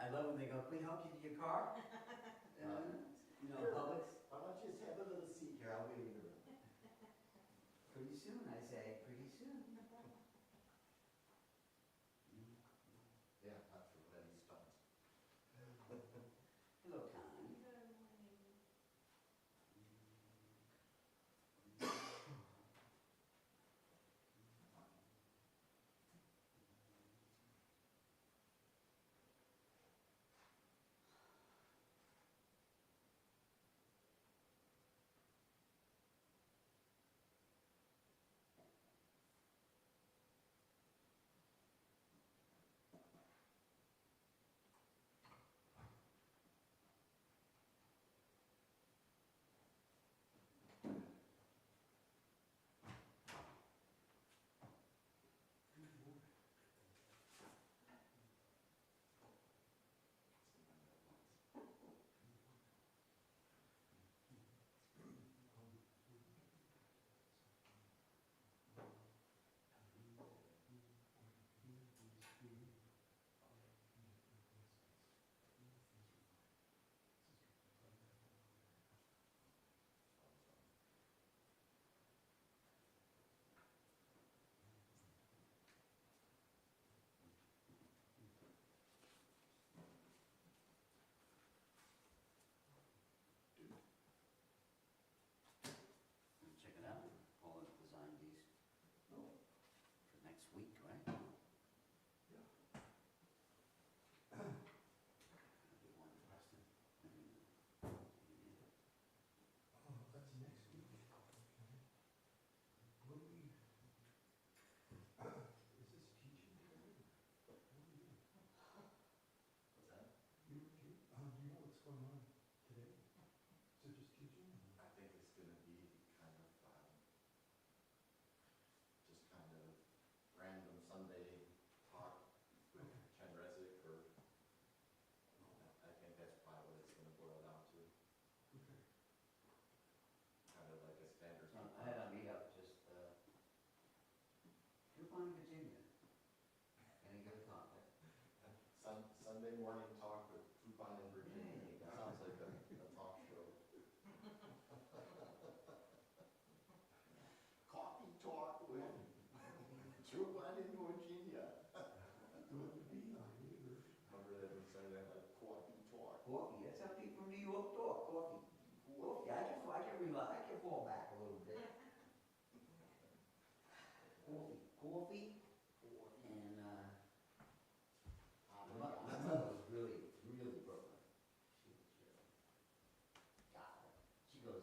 I love when they go, can we help you to your car? You know, Publix. Why don't you just have a little seat here, I'll wait in the room. Pretty soon, I say, pretty soon. Yeah, not for when he's done. Hello, Connie. Check it out. Paul has designed these for next week, right? Yeah. Be one Preston. Oh, that's next week. Okay. Will we, is this teaching today? What do we do? What's that? Do you know what's going on today? Is it just teaching? I think it's gonna be kind of, just kind of random Sunday talk with Chen Rezick, or, I think that's probably what it's gonna boil down to, Okay. kind of like a standard. I had a meetup just, Coupon, Virginia. Any good topic? Sunday morning talk with Coupon in Virginia. There you go. Sounds like a talk show. Coffee talk with Coupon in Virginia. Good to be on here. Remember that we said that, like, coffee talk? Coffee, that's how people from New York talk, coffee. Coffee, I can relax, I can fall back a little bit. Coffee, and, my mother was really Brooklyn. She was really, God, she goes,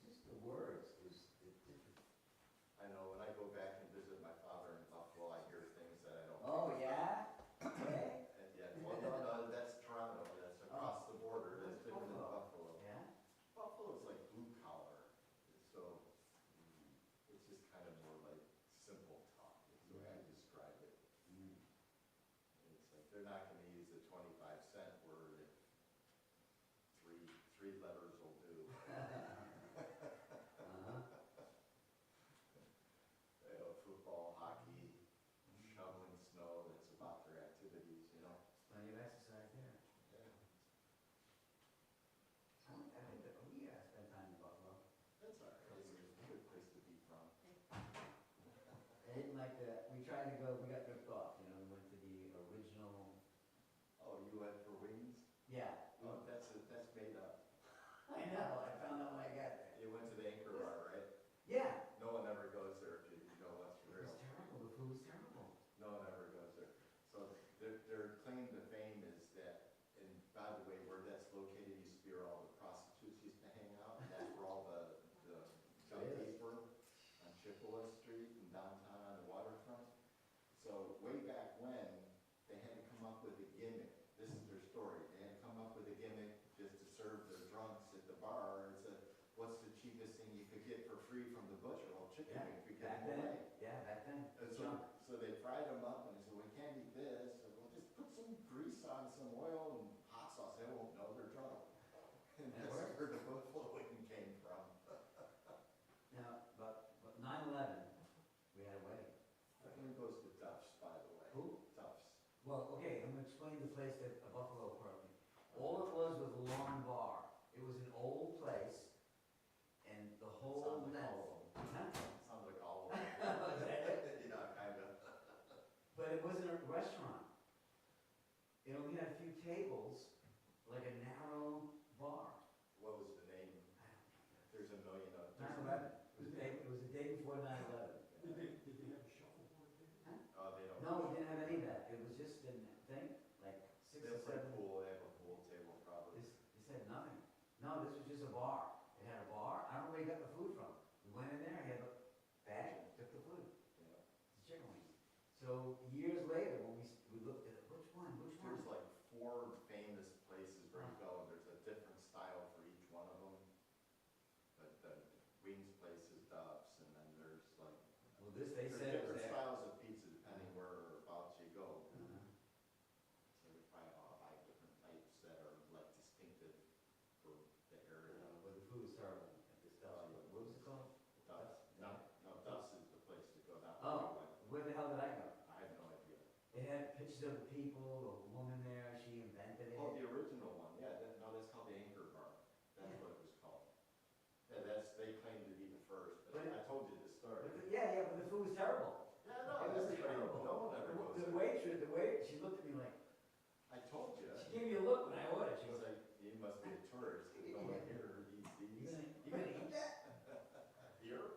just the words, is different. I know, when I go back and visit my father in Buffalo, I hear things that I don't. Oh, yeah? Okay. And yeah, well, no, that's Toronto, that's across the border, that's different than Buffalo. Yeah? Buffalo's like blue collar, so it's just kind of more like simple talk, is the way I describe it. Mm. It's like, they're not gonna use the 25-cent word if three letters will do. Uh-huh. You know, football, hockey, shoveling snow, that's about their activities, you know? Plenty of exercise there. Yeah. We spend time in Buffalo. That's all right, it's a good place to be from. I didn't like we tried to go, we got ripped off, you know, we went to the original, Oh, you went for wings? yeah. Oh, that's made up. I know, I found out when I got there. You went to the Anchor Bar, right? Yeah. No one ever goes there if you know what's It real. was terrible, the food was terrible. No one ever goes there. So their claim to fame is that, and by the way, where that's located used to be where all the prostitutes used to hang out, and that's where all the junkies were on Chippewa Street and downtown on the waterfront. So way back when, they had to come up with a gimmick. This is their story. They had to come up with a gimmick just to serve their drunks at the bar, and said, what's the cheapest thing you could get for free from the butcher? Well, chicken Yeah, wing, could back get them then, away. yeah, back then. And Junk. so they fried them up, and they said, we can't eat this. So, well, just put some grease on some oil and hot sauce. They won't know they're drunk. And That that's works. where the buffalo wing came from. Now, but 9/11, we had a wedding. Everyone goes to Duff's, by the way. Who? Duff's. Well, okay, I'm gonna explain place that, a Buffalo apartment. All it was a lawn bar. It was an old place, and the whole Sounds like length. all of them. Huh? Sounds like all of them. Was that it? Yeah, kinda. But it wasn't a restaurant. It only had a few tables, like a narrow bar. What was the name? There's a million of. 9/11. It was the day before 9/11. Did they have a shuffleboard table? Oh, they don't. No, we didn't have any of that. It was just a thing, like They 6 or play 7. pool, they have a pool table probably. This had nothing. No, this was just a bar. It had a bar. I don't know where he got the food from. We went in there, he had a bag, took the food. Yeah. It's chicken wings. So years later, when we looked at it, which one? There's like 4 famous places where you go, and there's a different style for each one of them. But the wings place is Duff's, and then there's like, Well, this, they there's said it was different there. styles of pizza depending whereabouts you go. Uh-huh. So there's probably about 5 different types that are like distinctive for the area. But the food was terrible at this stuff. What was it called? Duff's, no, Duff's is the place to go. Not Oh, where we went. where the hell did I go? I have no idea. It had pictures of the people, the woman there, she invented it. Oh, the original one, yeah, no, that's called the Anchor Bar. That's Yeah. what it was called. Yeah, they claim to be the first, but But I told you the story. Yeah, but the food was terrible. Yeah, no, It was that's terrible. No one ever goes The there. waitress, she looked at me like, I told you. she gave me a look when I ordered. She She goes, was like, you must be a tourist, 'cause no one here eats you these. gonna eat that? Here?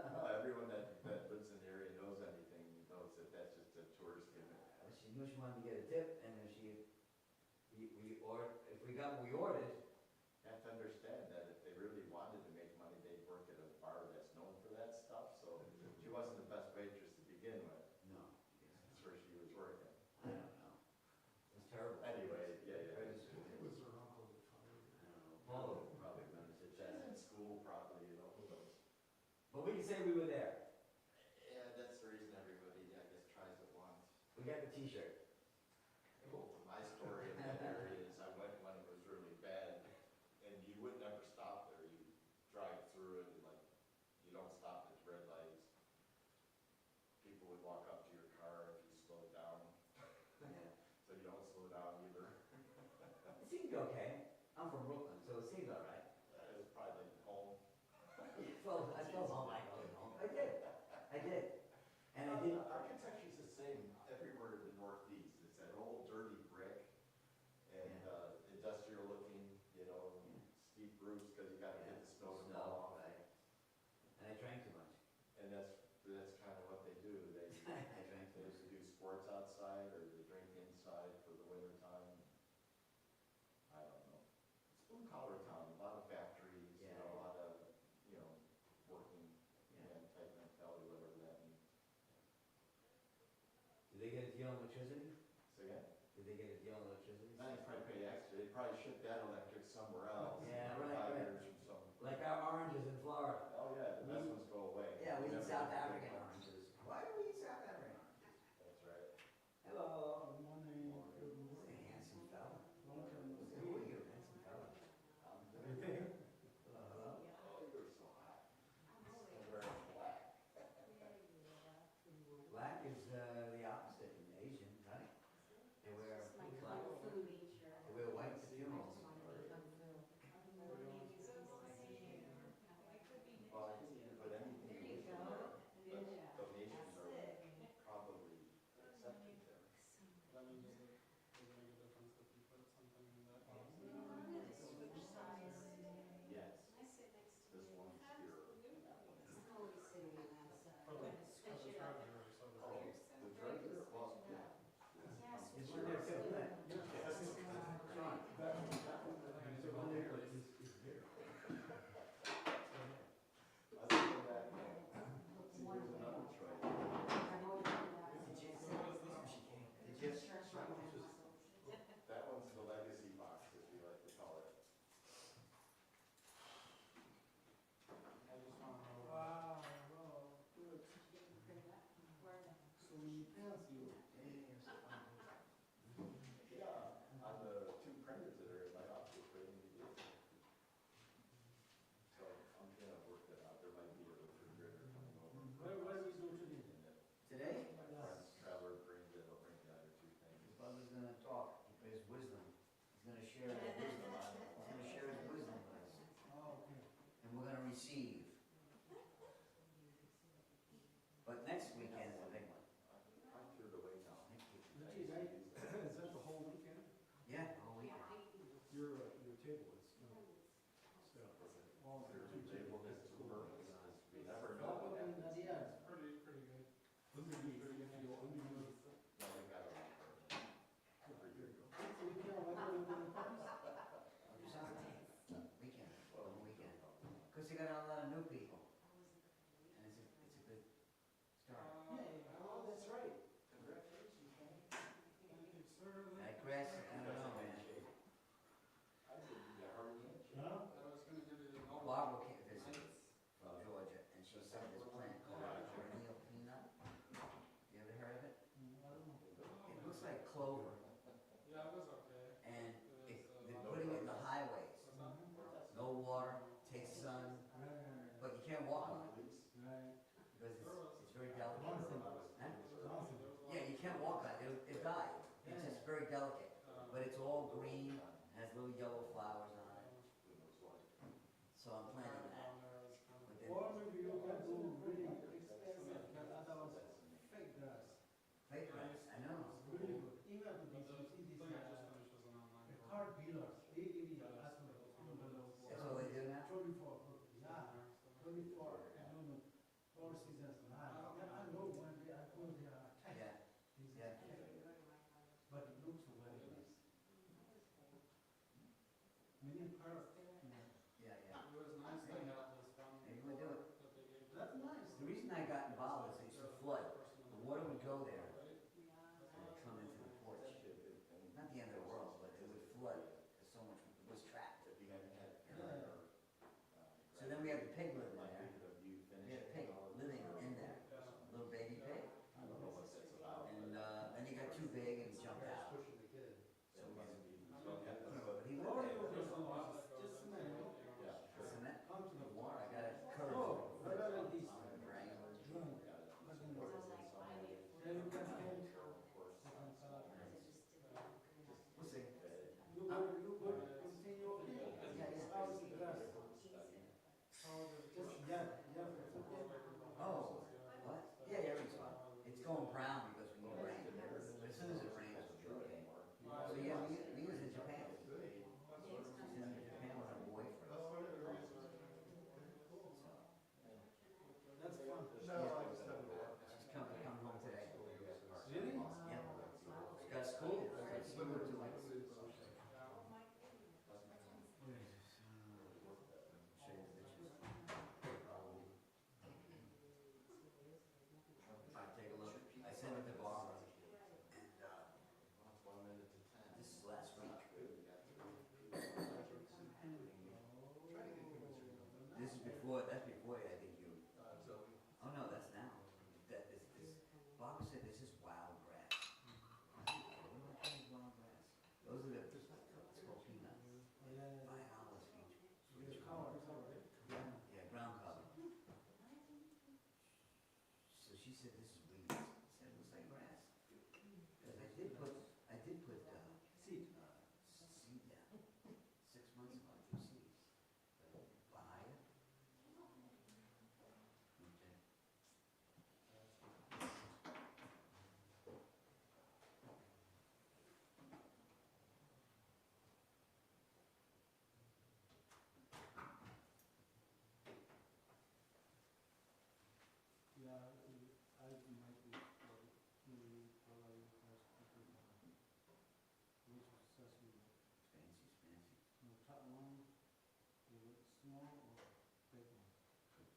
No, everyone that lives in the area knows anything, knows that that's just a tourist gimmick. She knew she wanted to get a tip, and then we ordered, if we got what we ordered, You have to understand that if they really wanted to make money, they'd work at a bar that's known for that stuff, so she wasn't the best waitress to begin with. no. That's where she was working. I don't know. It was terrible. Anyway, yeah. I just- It was her uncle that fired I her. don't know. Paula probably remembers it She's better. in school probably, you know, who knows? But we can say we were there. Yeah, that's the reason everybody, I guess, tries it once. We got the T-shirt. My story in that area is I went when it was really bad, and you would never stop there. You drive through it, and like, you don't stop at red lights. People would walk up to your car if you slowed down, Yeah. so you don't slow down either. It seemed okay. I'm from Brooklyn, so it seemed all right. It was probably like home. I felt all like going home. I did. And I did. Architecture's the same everywhere in the Northeast. It's that old dirty brick and industrial looking, you know, steep roofs because you gotta get the snow to fall off. Right. And I drank too much. And that's kind of what they do. They I drank too much. used to do sports outside or they drink inside for the winter time. I don't know. It's blue collar town, a lot of factories, you Yeah. know, a lot of, you know, working Yeah. man type mentality, whatever that means. Did they get a deal on electricity? So yeah, Did they get a deal on electricity? now you probably pay extra. They probably ship that electric somewhere else. Yeah, right, 5 right. years from some. Like our oranges in Florida. Oh yeah, the best ones go away. Yeah, we eat Never South get African good ones. oranges. Why do we eat South African oranges? That's right. Hello. Good morning. Good He's a morning. handsome fella. Long time no see. Who are you, handsome fella? Everything? Hello. Oh, you're so hot. Still wearing black. Black is the opposite in Asian, right? They wear black. They wear white to funerals. Well, I think you can put anything in the but donations are probably accepted there. That means does it make a difference if you put something in that box? Yes. This one's here. For the treasurer, so the. Oh, the treasurer, well, yeah. There's one there too, right? Yes. Sean. That one, the one there is there. Other than that, no. See, here's another choice. Did you? That one's the legacy box, as we like to call it. I just want to know. Wow, good. So when you pass you. Yeah, on the 2 printers that are in my office waiting to get. So I'm gonna work that out. There might be a refrigerator coming over. What do we do today? And if Today? my friend Trevor brings it, he'll bring the other 2 things. His brother's gonna talk share his wisdom. He's gonna share his wisdom with us. Oh, okay. And we're gonna receive. But next weekend is a big one. I threw it away now. Next weekend. Richie, right, is that the whole weekend? Yeah, all weekend. Your table is, so, all the two tables. We never know what happens. It's pretty good. Underneath, you'll underneath. No, we got it. There you go. So we can't, why don't we go to the pubs? Weekend, all weekend. Cause you got a lot of new people. And it's a good start. Oh, that's right. Congratulations, man. Thank you, sir. That grass, I don't know, man. I didn't get hardly any shade. Huh? I was gonna give you the number. Barbara came to visit from Georgia, and she saw this plant called perennial peanut. You ever heard of it? I don't know. It looks like clover, Yeah, it was okay. and It was, they're putting it in the highways. what's that? No water, takes sun, Right, but you can't walk on it right. because it's very delicate. Johnson. Huh? Johnson. Yeah, you can't walk on it, it'll die. It's just very delicate, but it's all green, has little yellow flowers on it. So I'm planting that. But then Or maybe you can do really expensive, because otherwise fake grass. fake grass, I know. Really good. Even to this, you see this, the car dealers, they really ask me to come to That's all they do now? 24, yeah, 24, I don't know, four seasons, I know one day I go there, I Yeah, this yeah. but it looks very nice. Many parts, Yeah, yeah. It was nice they got this one. Maybe we'll do it. That they gave. that's nice. The reason I got involved is it used to flood. The water would go there and it would come into the porch. Not the end of the world, but it would flood because so much was trapped. If you haven't had. So then we had the pig living there. You We had a pig living in there, little baby pig. I don't know what that's about. And then he got too big and he jumped out. Pushing the kid. So we had but he Or lived you there. just smell, Yeah, sure. Isn't that? come to the Water, I got a curve. Oh, what about this? Drain. Drunk. But then you can change second color. We'll see. You good, continue okay? Yeah, yeah. How's the grass? Just, yeah, it's okay. Oh, what? Yeah, everything's fine. It's going brown because we need rain. But as soon as it rains, it'll be okay. So yeah, we was in Japan. She's in Japan with her boyfriend. That's fun. No, I just haven't. She's come home today. Really? Yeah. She's got school. She's got school in 2 weeks. Show you the pictures. Take a look. I sent it to Barbara. And It's 1 minute to 10. this is last week. This is before, that's before I think you. Oh no, that's now. That is this. Barbara said this is wild grass. What do I call wild grass? Those are the, it's called peanuts. $5 for each color. Yeah, ground cover. So she said this is weeds. I said it looks like grass. Because I did put See, seed down 6 months ago. I threw seeds. Bahia. Okay. yeah, I might be, probably has people, which is successful. Fancy, fancy. No, top one, is it small or big one?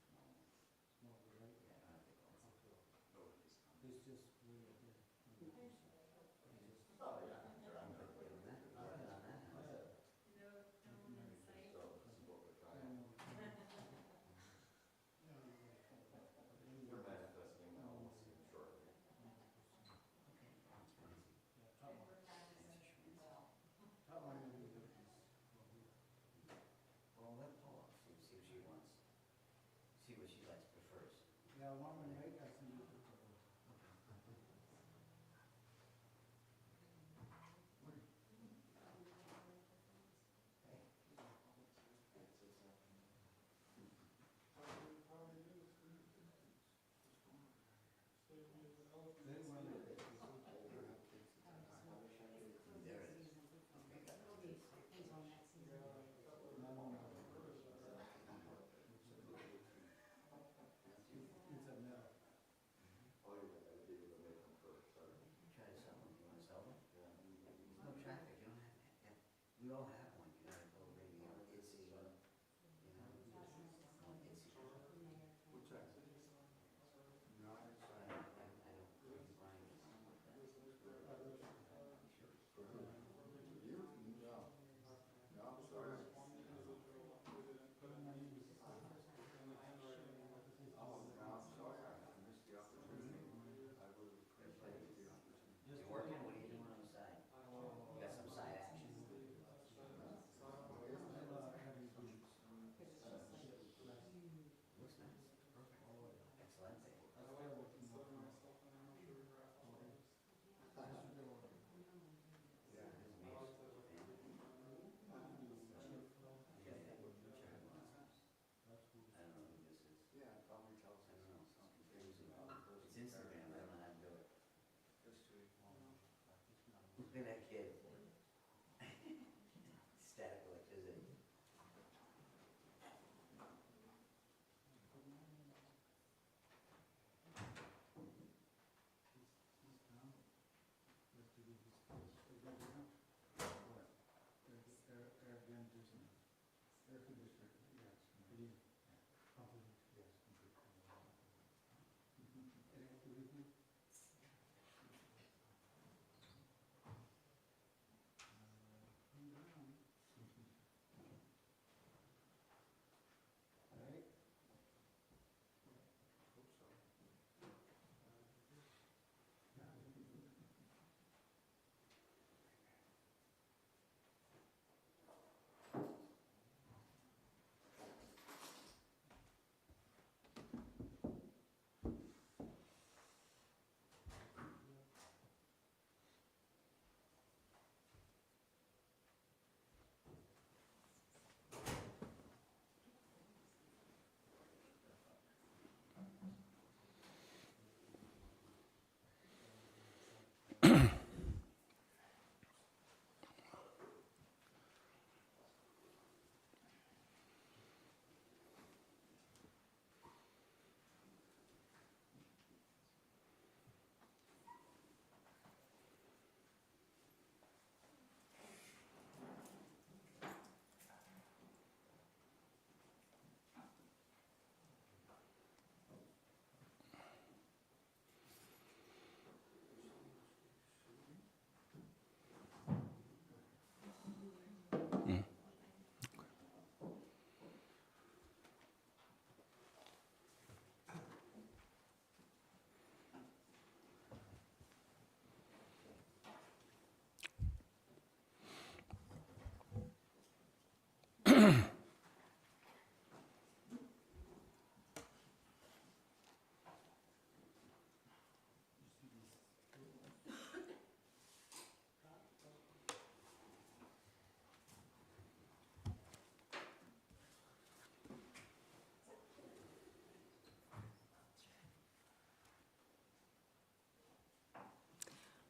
Small one. Small, right? Yeah, I don't think all. Okay. Nobody's coming. It's just really good. It's just, Oh, yeah, sure, I'm gonna Working put on that, working on that. So this is what we're trying. We're manifesting now, we'll see it shortly. Okay, that's fancy. yeah, top one. Fancy schmancy. Top one will be good. Well, let Paula see what she wants. See what she likes, prefers. Yeah, one will make, I send you the Look at that kid. Static electricity. He's down. Let's do this. Is that enough? What? Air ventilation. Air conditioner. Yes. Complete. Complete. Yes. Complete. Everything. Calm down. Right? Hope so.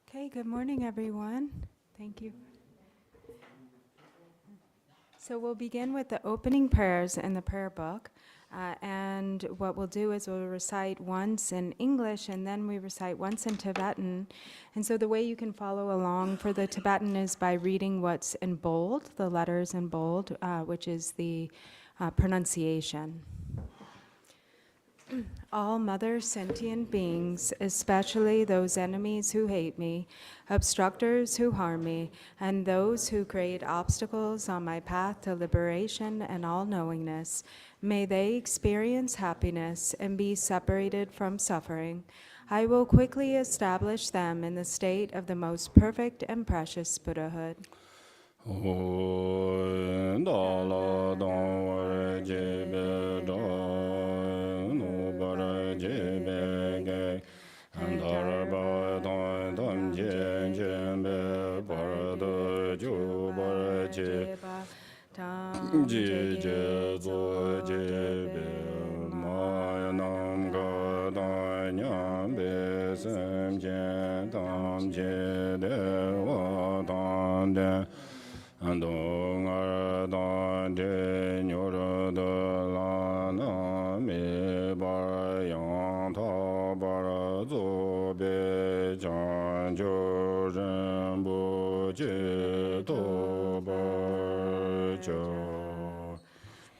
Okay, good morning, everyone. Thank you. So we'll begin with the opening prayers in the prayer book. And what we'll do is we'll recite once in English and then we recite once in Tibetan. And so the way you can follow along for the Tibetan is by reading what's in bold, the letters in bold, which is the pronunciation. All mother sentient beings, especially those enemies who hate me, obstructors who harm me, and those who create obstacles on my path to liberation and all-knowingness, may they experience happiness and be separated from suffering. I will quickly establish them in the state of the most perfect and precious Buddhahood.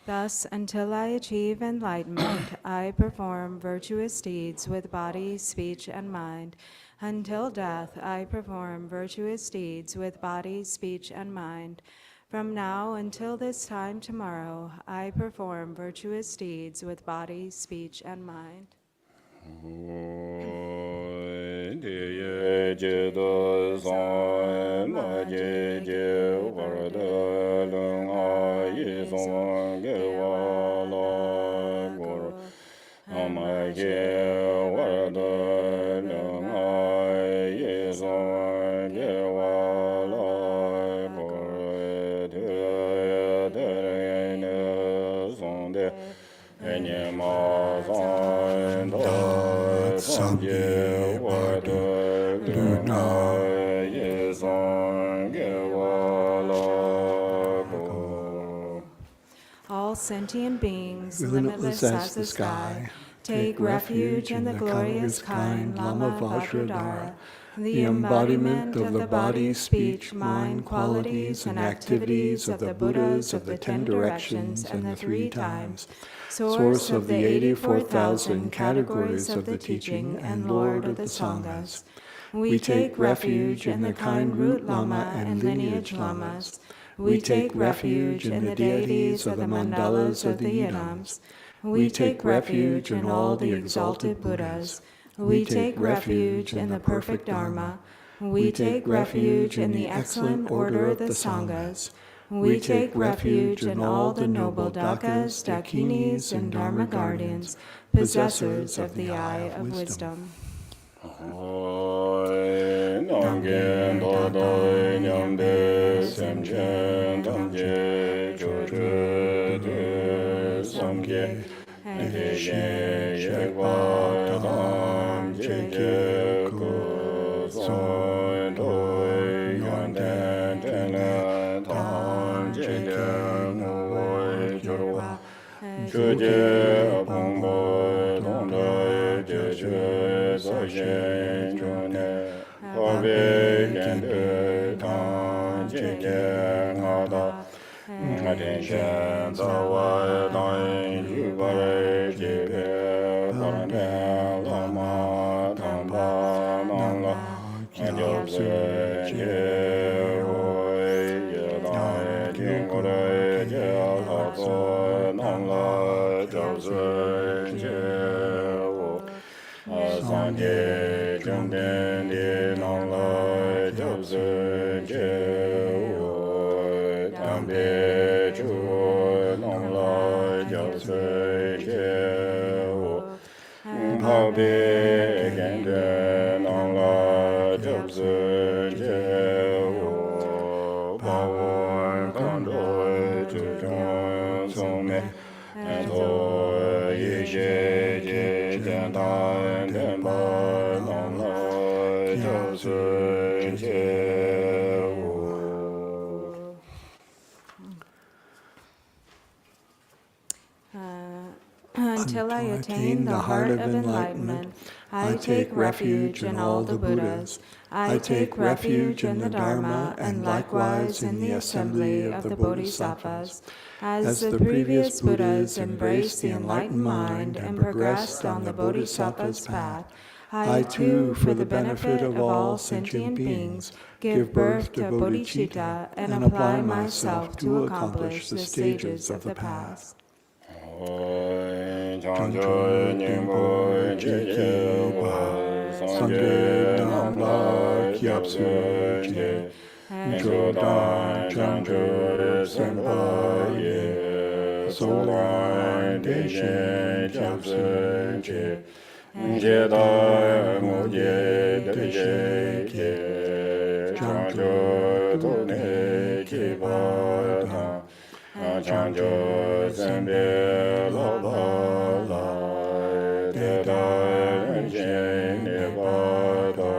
Thus, until I achieve enlightenment, I perform virtuous deeds with body, speech, and mind. Until death, I perform virtuous deeds with body, speech, and mind. From now until this time tomorrow, I perform virtuous deeds with body, speech, and mind. Sangye Wadu Luna sentient beings, limitless as the sky, take refuge in the glorious kind Lama Vajradhara, the embodiment of the body, speech, mind, qualities, and activities of the Buddhas of the 10 directions and the 3 times, source of the 84,000 categories of the teaching and Lord of the Sanghas. We take refuge in the kind root Lama and lineage Lamas. We take refuge in the deities of the mandalas of the Yidams. We take refuge in all the exalted Buddhas. We take refuge in the perfect Dharma. We take refuge in the excellent order of the Sanghas. We take refuge in all the noble Dakas, Dakinis, and Dharma guardians, possessors of the eye of wisdom. Namgen Dodoi Nyambe Semchen Tamje Choche Samge Ndeje Shekwa Tam Jeje Ko Son Doi Yanden Tene Tam Jeje Ngoi Jorwa Choje Pongbo Tongdoi Jeje Sajen Chone Hobe Kende Tang Jenge Ngada Ngaden Shen Zawa Dang Yubare Jebe Parande Lama Tamba Nangla Anjobse Je Hoi Yedai Jingore Je Alhazo Nangla Jobse Je Ho Sanje Jumden Di Nangla Jobse Je Ho Tambe Chu Nangla Jobse Je Ho Habi Gende Nangla Jobse Je Ho Pawon Kando Chujun Sume Ento Yishe Je Jendan Denpa Nangla Jobse Je Ho. Until I attain the heart of enlightenment, I take refuge in all the Buddhas. I take refuge in the Dharma and likewise in the assembly of the Bodhisattvas. As the previous Buddhas embraced the enlightened mind and progressed on the Bodhisattva's path, I too, for the benefit of all sentient beings, give birth to bodhicitta and apply myself to accomplish the stages of the path. Chancho Nyingpo Jeje Sangye Namla Kyapsu Je Nchodan Chancho Senpa Ye Solan Dejen Kyapsu Je Jeda Muje Deje Ke Chancho Tone Kipa Chanjo Zembe Loba La Teda Jene Bada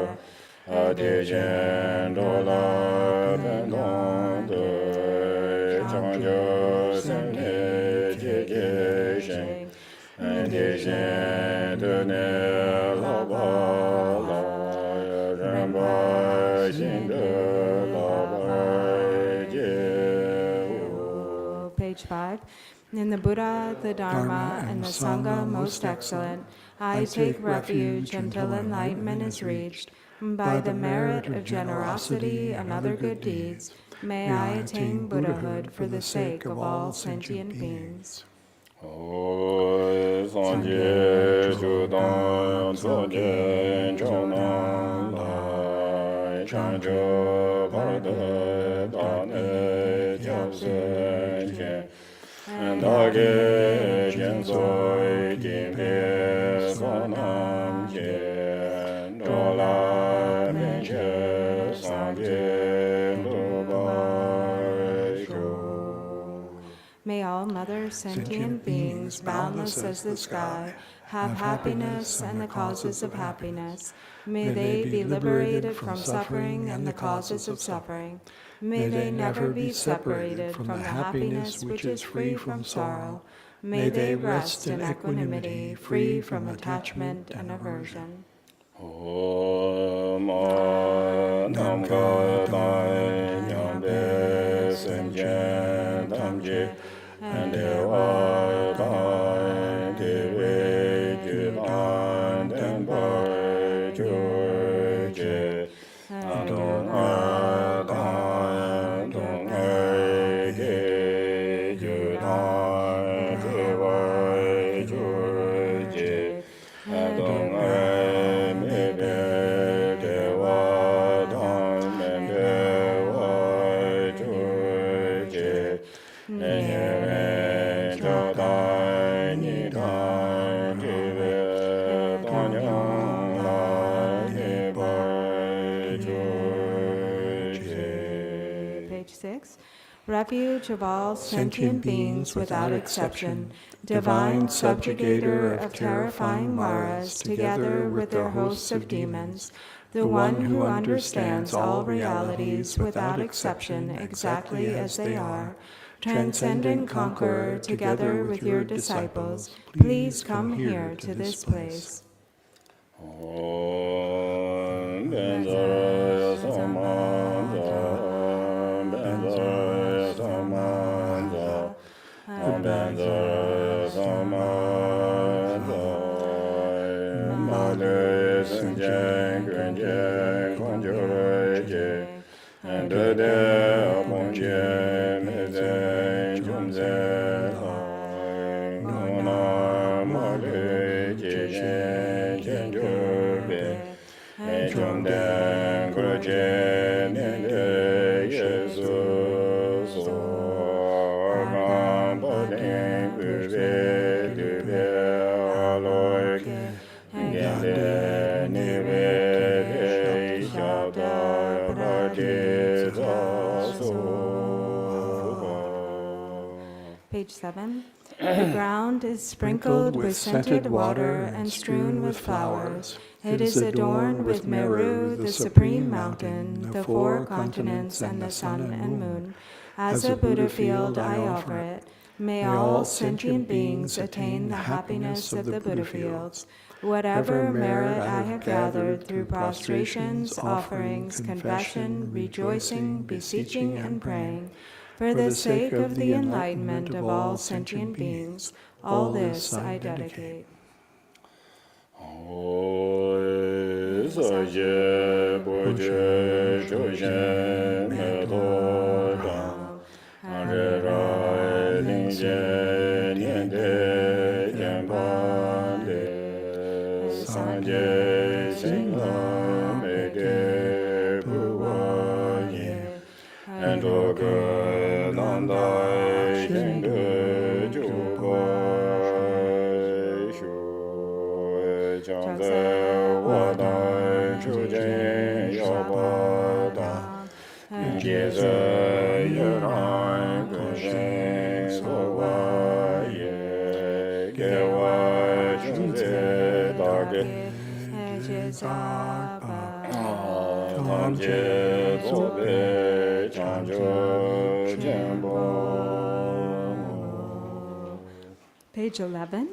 Adejen Dola Bendonde Chanjo Zembe Jeje Shen Adejen Dene Loba La Ramba Jinde Loba Je. Page 5. In the Buddha, the Dharma, and the Sangha most excellent, I take refuge until enlightenment is reached. By the merit of generosity and other good deeds, may I attain Buddhahood for the sake of all sentient beings. Sanje Judan Sojen Chonan Lai Chanjo Parade Dane Japsen Jen Dage Jensoi Kimpe Sonam Jen Dola Menche Sanje Lubai Shu. May all other sentient beings, boundless as the sky, have happiness and the causes of happiness. May they be liberated from suffering and the causes of suffering. May they never be separated from the happiness which is free from sorrow. May they rest in equanimity, free from attachment and aversion. Om Nam Kadai Nyambe Semjen Tamje and Dai Dewe Judan Denbar Jurje Andong Adai Dong Ege Judan Dewa Jurje Andong Page 6. Refuge of all sentient beings without exception, divine subjugator of terrifying Maras, together with their hosts of demons, the one who understands all realities without exception exactly as they are, transcendent conqueror, together with your disciples, please come here to this place. Om Benzara Samanta, Benzara Samanta, Om Benzara Samanta, Male Sanjang Granjang Conjure, and the Bonje Mezen Jumze, Gona Male Jen Jurbe, and Jumden Gurjen and Jesus, Organ Bodin Gurbe, Dube Aloy, Gande Nive, Shada Page 7. The ground is sprinkled with scented water and strewn with flowers. It is adorned with Meru, the supreme mountain, the 4 continents, and the sun and moon. As a Buddha field, I offer it. May all sentient beings attain the happiness of the Buddha fields. Whatever merit I have gathered through prostrations, offerings, confession, rejoicing, beseeching, and praying, for the sake of the enlightenment of all sentient beings, all this I dedicate. And Page 11.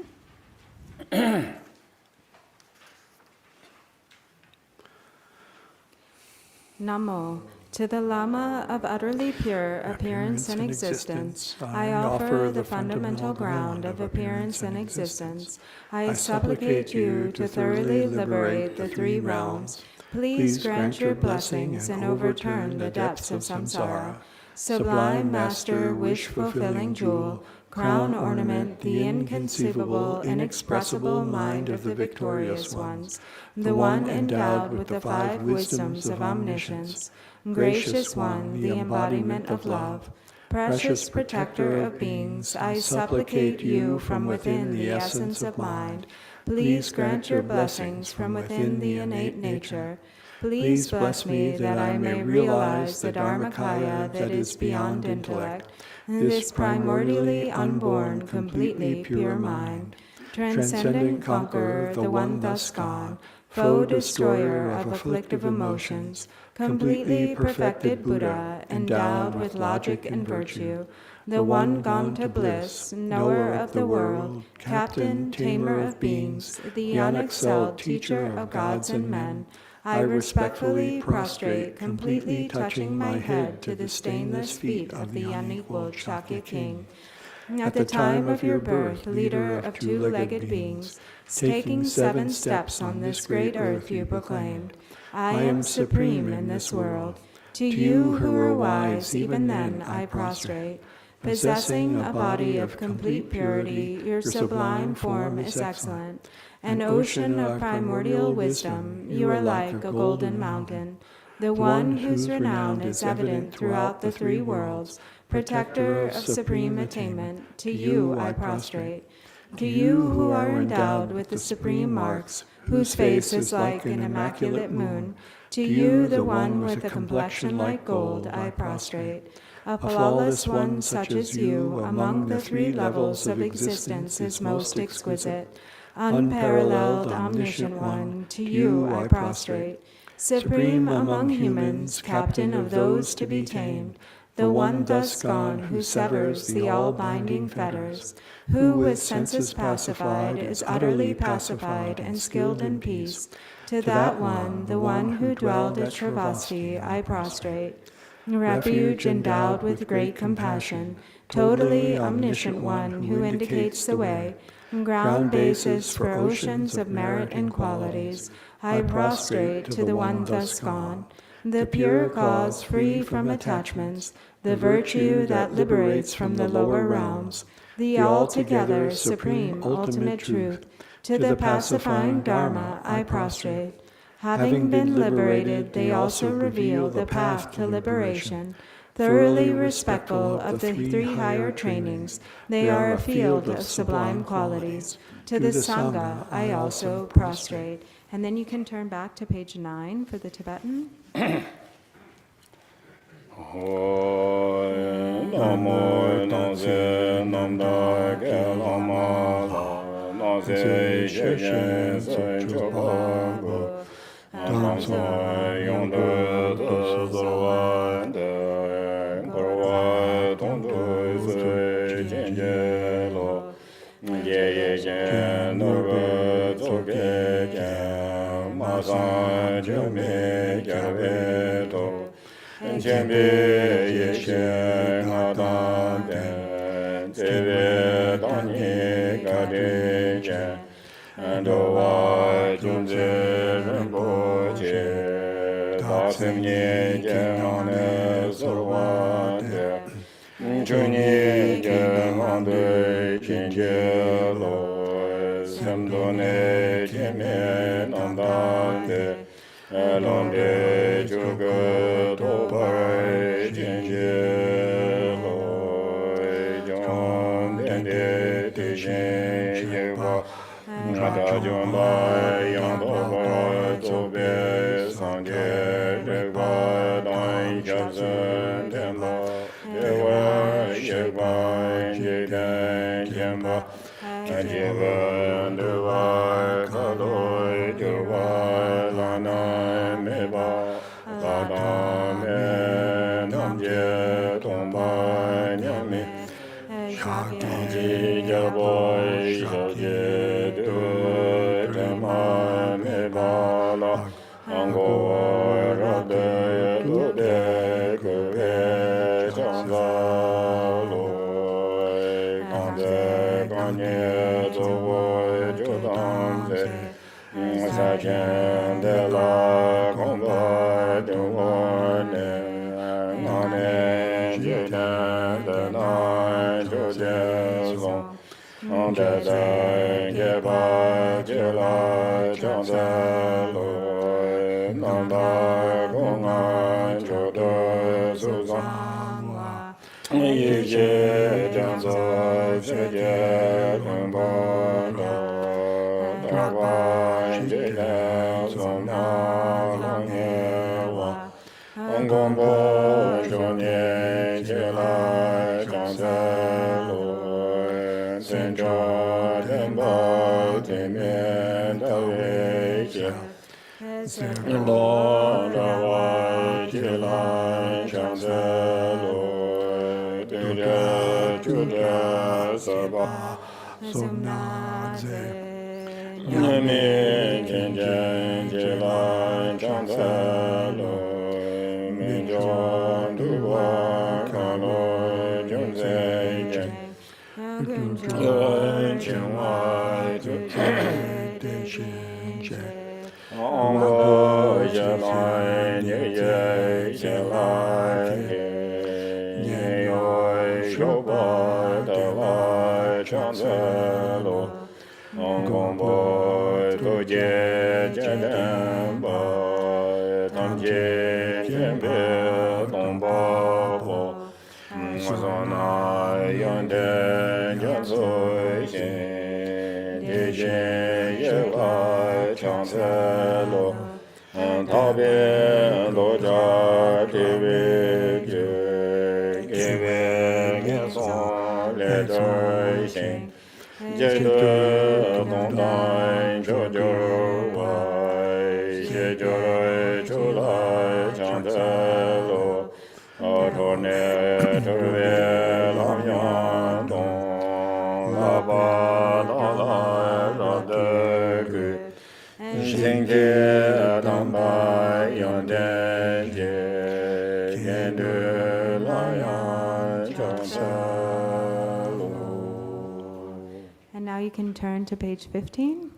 Namo. To the Lama of utterly pure appearance and existence, I offer the fundamental ground of appearance and existence. I supplicate you to thoroughly liberate the 3 realms. Please grant your blessings and overturn the depths of samsara. Sublime Master, wish-fulfilling jewel, crown ornament, the inconceivable, inexpressible mind of the victorious ones, the one endowed with the 5 wisdoms of omniscience, gracious one, the embodiment of love, precious protector of beings, I supplicate you from within the essence of mind. Please grant your blessings from within the innate nature. Please bless me that I may realize the Dharmakaya that is beyond intellect. this primordially unborn, completely pure mind, transcendent conqueror, the one thus gone, foe destroyer of afflictive emotions, completely perfected Buddha, endowed with logic and virtue, the one gone to bliss, knower of the world, captain, tamer of beings, the unexcelled teacher of gods and men, I respectfully prostrate, completely touching my head to the stainless feet of the unequaled Shakya king. At the time of your birth, leader of two-legged beings, taking 7 steps on this great earth, you proclaimed, I am supreme in this world. To you who are wise, even then I prostrate. Possessing a body of complete purity, your sublime form is excellent. An ocean of primordial wisdom, you are like a golden mountain. The one whose renown is evident throughout the 3 worlds, protector of supreme attainment, to you I prostrate. To you who are endowed with the supreme marks, whose face is like an immaculate moon, to you, the one with a complexion like gold, I prostrate. A flawless one such as you, among the 3 levels of existence is most exquisite. Unparalleled, omniscient one, to you I prostrate. Supreme among humans, captain of those to be tamed, the one thus gone who severs the all-binding fetters, who with senses pacified is utterly pacified and skilled in peace. To that one, the one who dwelled at Shravasti, I prostrate. Refuge endowed with great compassion, totally omniscient one who indicates the way, ground basis for oceans of merit and qualities, I prostrate to the one thus gone, the pure cause free from attachments, the virtue that liberates from the lower realms, the altogether supreme ultimate truth. To the pacifying Dharma I prostrate. Having been liberated, they also reveal the path to liberation. Thoroughly respectful of the 3 higher trainings, they are a field of sublime qualities. To the Sangha I also prostrate. And then you can turn back to page 9 for the Tibetan. Gombo, Jonie, Jela, tenpa temen tawe che lo rawa jilan shanse lo tenja chudra sabha Nyame jenjen jilan shanse lo minjon duwa kano junze jen Yuen chen wai tu de shen che Ongo ye lai nye ye ye lai Nye yoi shoba de lai chan ze lo Ongong boi tu je jen den bai Tam je jen pe tong ba po Zona yonde jen zoi jen De jen ye lai chan ze lo Tabe lo ja ke we ge we ge son le doi shen Je de dong dai jo jo wai xie jo rui chu lai chan de lo to ne to we lam yan dong la ba la la de gu Sing je tam ba yon den je yen de la yan chan sa lo. And now you can turn to page 15.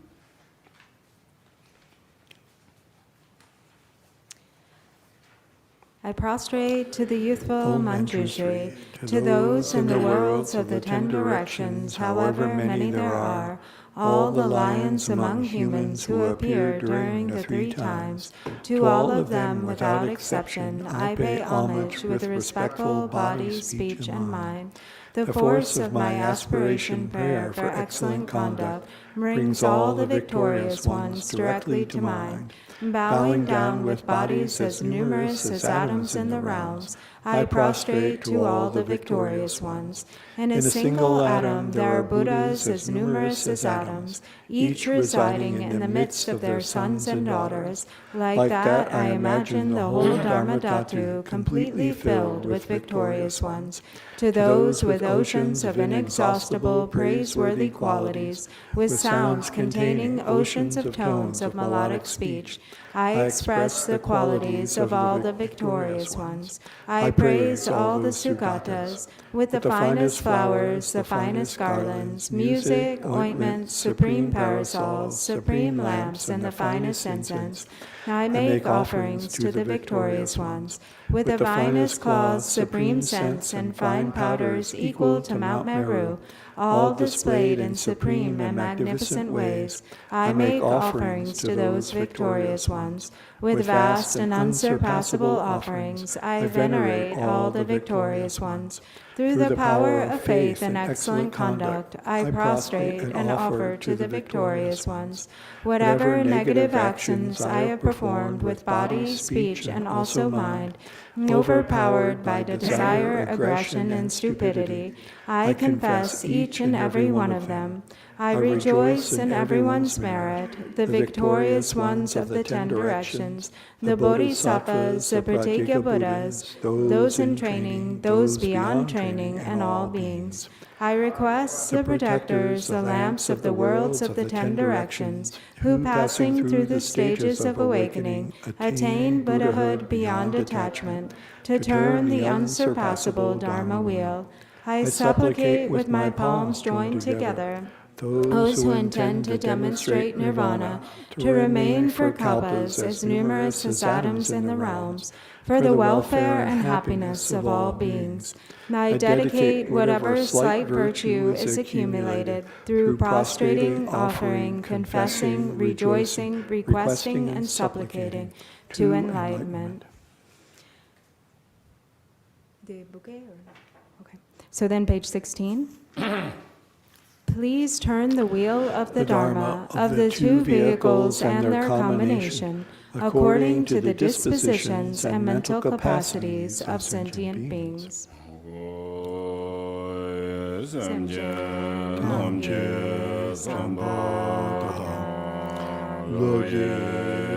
I prostrate to the youthful Manjushri, to those in the worlds of the 10 directions, however many there are, all the lions among humans who appear during the 3 times, to all of them without exception, I pay homage with respectful body, speech, and mind. The force of my aspiration prayer for excellent conduct brings all the victorious ones directly to mind. Bowing down with bodies as numerous as atoms in the realms, I prostrate to all the victorious ones. In a single atom there are Buddhas as numerous as atoms, each residing in the midst of their sons and daughters. Like that, I imagine the whole Dharma Dhatu completely filled with victorious ones. To those with oceans of inexhaustible, praiseworthy qualities, with sounds containing oceans of tones of melodic speech, I express the qualities of all the victorious ones. I praise all the Sugatas, with the finest flowers, the finest garlands, music, ointments, supreme parasols, supreme lamps, and the finest incense. I make offerings to the victorious ones, with the finest cloths, supreme scents, and fine powders equal to Mount Meru, all displayed in supreme and magnificent ways. I make offerings to those victorious ones. With vast and unsurpassable offerings, I venerate all the victorious ones. Through the power of faith and excellent conduct, I prostrate and offer to the victorious ones. Whatever negative actions I have performed with body, speech, and also mind, overpowered by desire, aggression, and stupidity, I confess each and every one of them. I rejoice in everyone's merit, the victorious ones of the 10 directions, the Bodhisattvas, the Pratyeka Buddhas, those in training, those beyond training, and all beings. I request the protectors, the lamps of the worlds of the 10 directions, who passing through the stages of awakening, attain Buddhahood beyond attachment, to turn the unsurpassable Dharma wheel. I supplicate with my palms joined together those who intend to demonstrate nirvana, to remain for kalpas as numerous as atoms in the realms, for the welfare and happiness of all beings. I dedicate whatever slight virtue is accumulated through prostrating, offering, confessing, rejoicing, requesting, and supplicating to enlightenment. The bouquet? Okay. So then page 16. Please turn the wheel of the Dharma of the 2 vehicles and their combination according to the dispositions and mental capacities of sentient beings. namje samba tata loye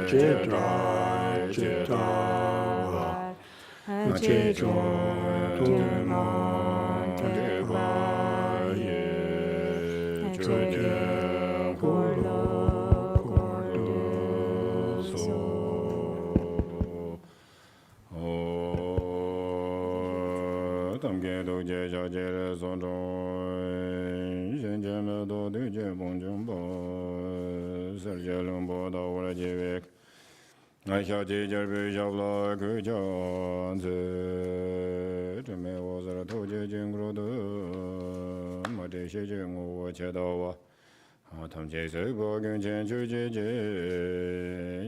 chetra chetra che chon de mon de ba ye che korlo korlo so tamge do je ja je re so do yin je me do de je bong jung bo ser je lung bo da wo je ve ai xiao ji je bi xiao la ge jian zi zhe me wo zi to je jing ru de ma de xie je wo che da wa tam je se bo gen chen chu je je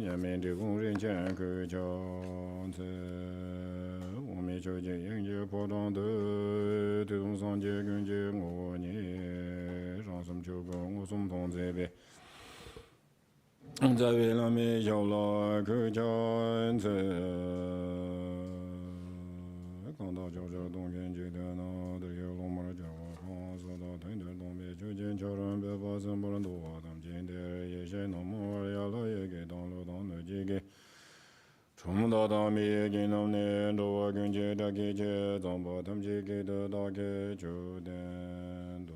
yan men de gong ren chen ge jian zi wo me jiu jie yin je po dong de de dong sang jie gen jie wo ni shang sum jiu gong wo sum tong zi bei 在为了没有了个家子，刚到就是冬天记得那的有龙门叫我看，说到天天东北就见家人别把什么人多，他们今天也是那么要了也给当了当了几个，从到当没给那年多我跟着大给这，总把他们几个的大给就点多。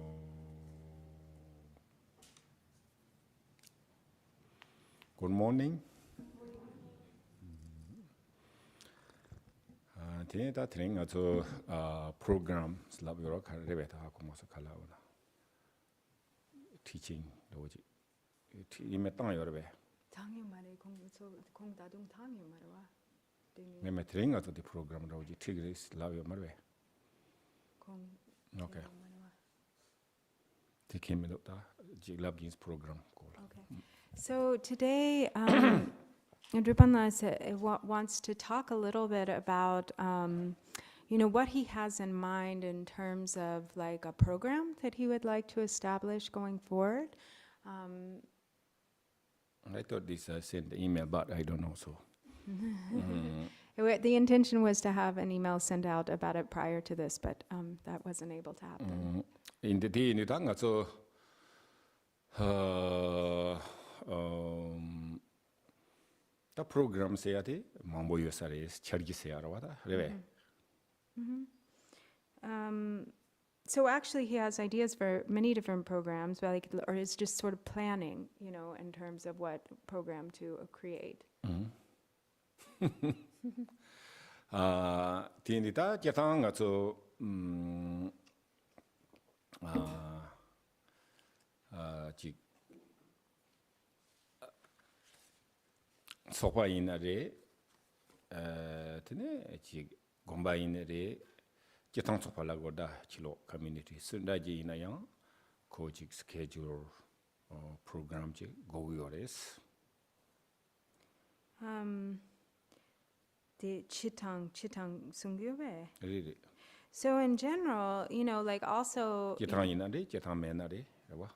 Good morning. Today ta training ato program slab yoro karebe ta ko mosa kala ona. Teaching doji. Ime tang yorbe. 당요 말에 공 다둥 당요 말와. Neme training ato di program doji tigre slab yo marbe. 공. Okay. Take me ta jiglab gins program ko. Okay. So today, Drupanla wants to talk a little bit about, what he has in mind in terms of like a program that he would like to establish going forward. I thought this sent the email, but I don't know so. The intention was to have an email sent out about it prior to this, but that wasn't able to happen. In the day, you don't so. The program say ati mambo yosares chargi se arawada reve. So actually, he has ideas for many different programs, but or is just sort of planning, in terms of what program to create. Tiendita jetanga so sopa inare tene chi gomba inare jetang sopa la goda chilo community sundaji inayang ko chi schedule program chi go yores The chitang sungyobe. really So in general, like also jetang inare jetang menare wa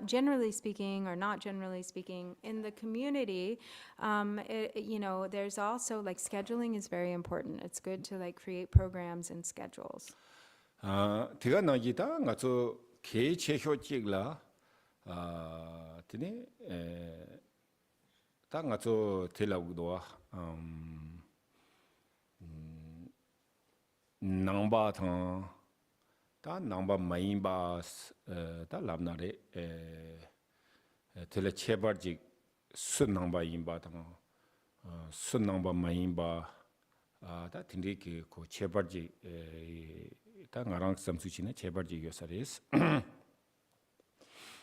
generally speaking or not generally speaking, in the community, there's also like scheduling is very important. It's good to like create programs and schedules. tiga nagita ngaso ke cheho chigla tini ta ngaso telagdo namba thang ta namba maimba ta labnare tele chebarji sun namba imba thang sun namba maimba ta tindi ki ko chebarji ta ngarang samsuchine chebarji yosares.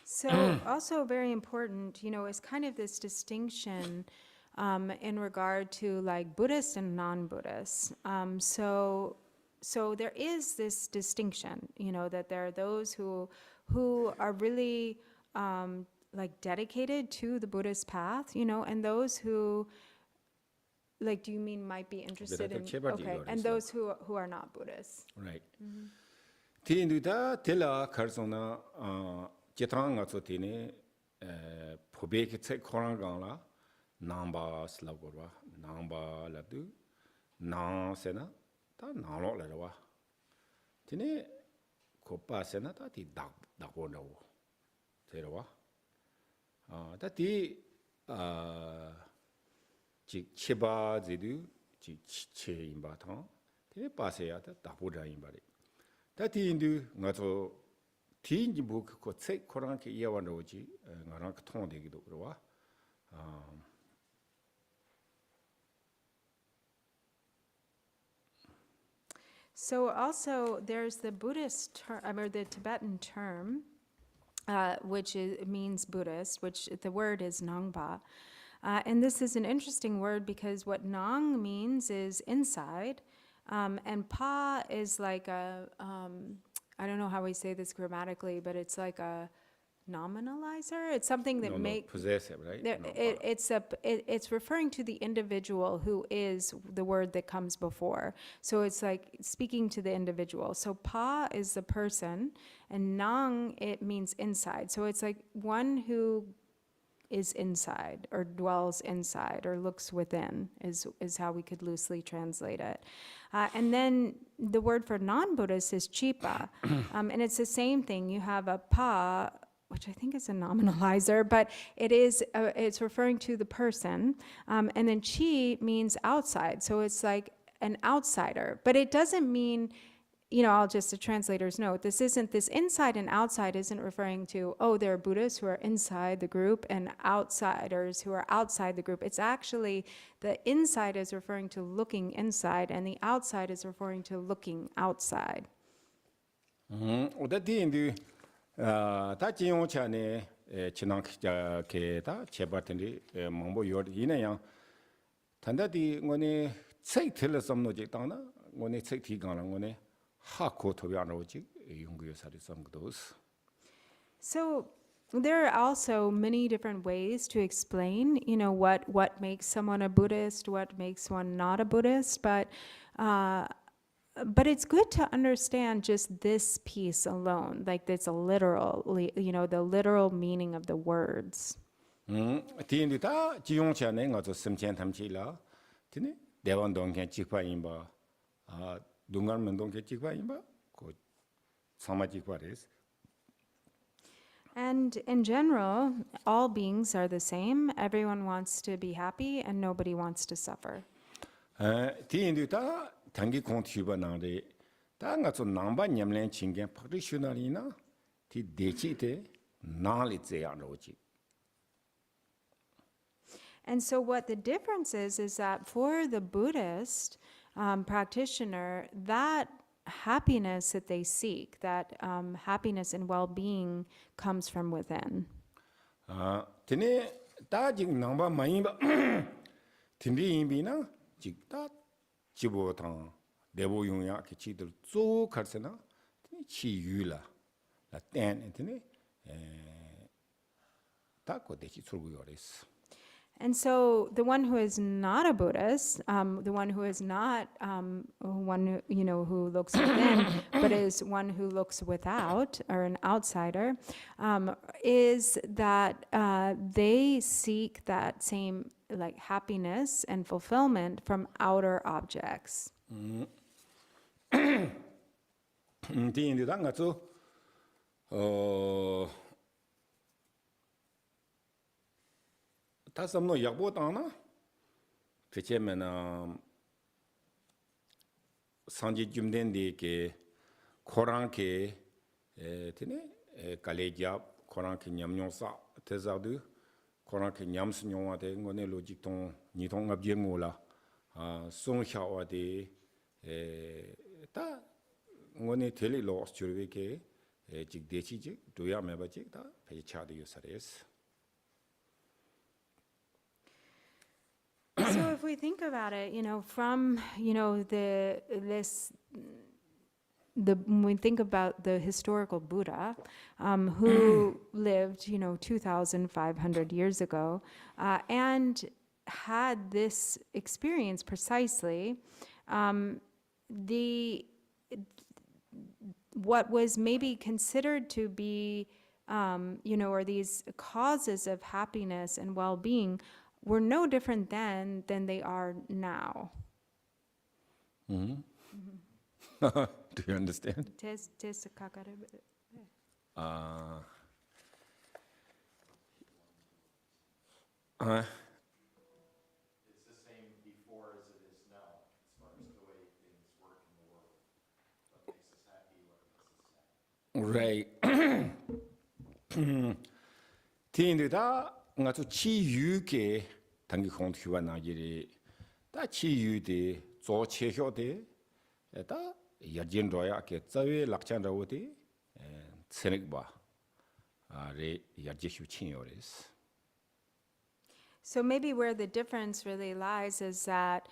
So also very important, is kind of this distinction in regard to like Buddhist and non-Buddhist. So there is this distinction, that there are those who are really like dedicated to the Buddhist path, and those who, like, do you mean might be interested in? Okay, and those who are not Buddhists. Right. Tiinduta tela karsona jetanga sotine pobeke tse korangala namba slagorwa namba ladu na sena ta nalo larawa tine ko paase na ta ti dakpo na wo. Terwa. Ta ti jik cheba zidu jik che imba tang. Tene paase ya ta dakpo da imba re. Ta ti indu nga zo ti inji bu ko tsek korang ke iya wan ro ji nga rang ka tong de gi do wa. So also there's the Buddhist term, or the Tibetan term, which means Buddhist, which the word is Nangpa. And this is an interesting word because what Nang means is inside, and Pa is like a, I don't know how we say this grammatically, but it's like a nominalizer. It's something that makes possessive, right? it's referring to the individual who is the word that comes before. So it's like speaking to the individual. So Pa is the person, and Nang, it means inside. So it's like one who is inside or dwells inside or looks within is how we could loosely translate it. And then the word for non-Buddhist is Chipa. And it's the same thing. You have a Pa, which I think is a nominalizer, but it's referring to the person. And then Chi means outside. So it's like an outsider. But it doesn't mean, I'll just a translator's note, this inside and outside isn't referring to, there are Buddhists who are inside the group and outsiders who are outside the group. It's actually, the inside is referring to looking inside and the outside is referring to looking outside. 다 지용 차네 지난 게다 제바든지 망보 요 이내양 단다디 원에 책 틀었음노지 땅나 원에 책 뒤가는 원에 하고 도비안로지 용구요사리 섬도스. So there are also many different ways to explain, what makes someone a Buddhist, what makes one not a Buddhist, but it's good to understand just this piece alone, like it's a literally, the literal meaning of the words. 디인디다 지용차네 가서 심천 탐치라. 디네 대원동계 직파인바. 동간면동계 직파인바. 고 사마 직파레스. And in general, all beings are the same. Everyone wants to be happy and nobody wants to suffer. 디인디다 당기 공투바나데 당가서 남바 냠len 칭겐 파리슈나리나 디 데치데 나리제야로지. And so what the difference is that for the Buddhist practitioner, that happiness that they seek, that happiness and well-being comes from within. 드네 다직 남바 마이바 딘디 임비나 직다 지보당 내부 용야 기치들 쭉 갈세나 치유라 라텐 드네 다고 대치 출구요레스. And so the one who is not a Buddhist, the one who is not one who looks within, but is one who looks without, or an outsider, is that they seek that same like happiness and fulfillment from outer objects. 다섬노 약보다나 그체면은 산지 줌된디게 코랑케 테네 칼레지아 코랑케 냠뇽사 테자드 코랑케 냠스뇽와데 ngo네 로직동 니동 압제고라 송샤와데 다 ngo네 텔리로 스튜르베게 직데치지 도야메바지 다 페차데 요사레스. So if we think about it, from when we think about the historical Buddha, who lived 2,500 years ago, and had this experience precisely, what was maybe considered to be, or these causes of happiness and well-being were no different then than they are now. 네 Do you understand? tes kakare. It's the same before as it is now, as far as the way things work in the world. What makes us happy, what makes us sad. Right. Tinda nga zu chi yu ge dangi khong tu wa na gi da chi yu de zo che hyo de da ya jin ro ya ke zawe lak chan ro de tsenik ba re ya je hyu chin yo res. So maybe where the difference really lies is that,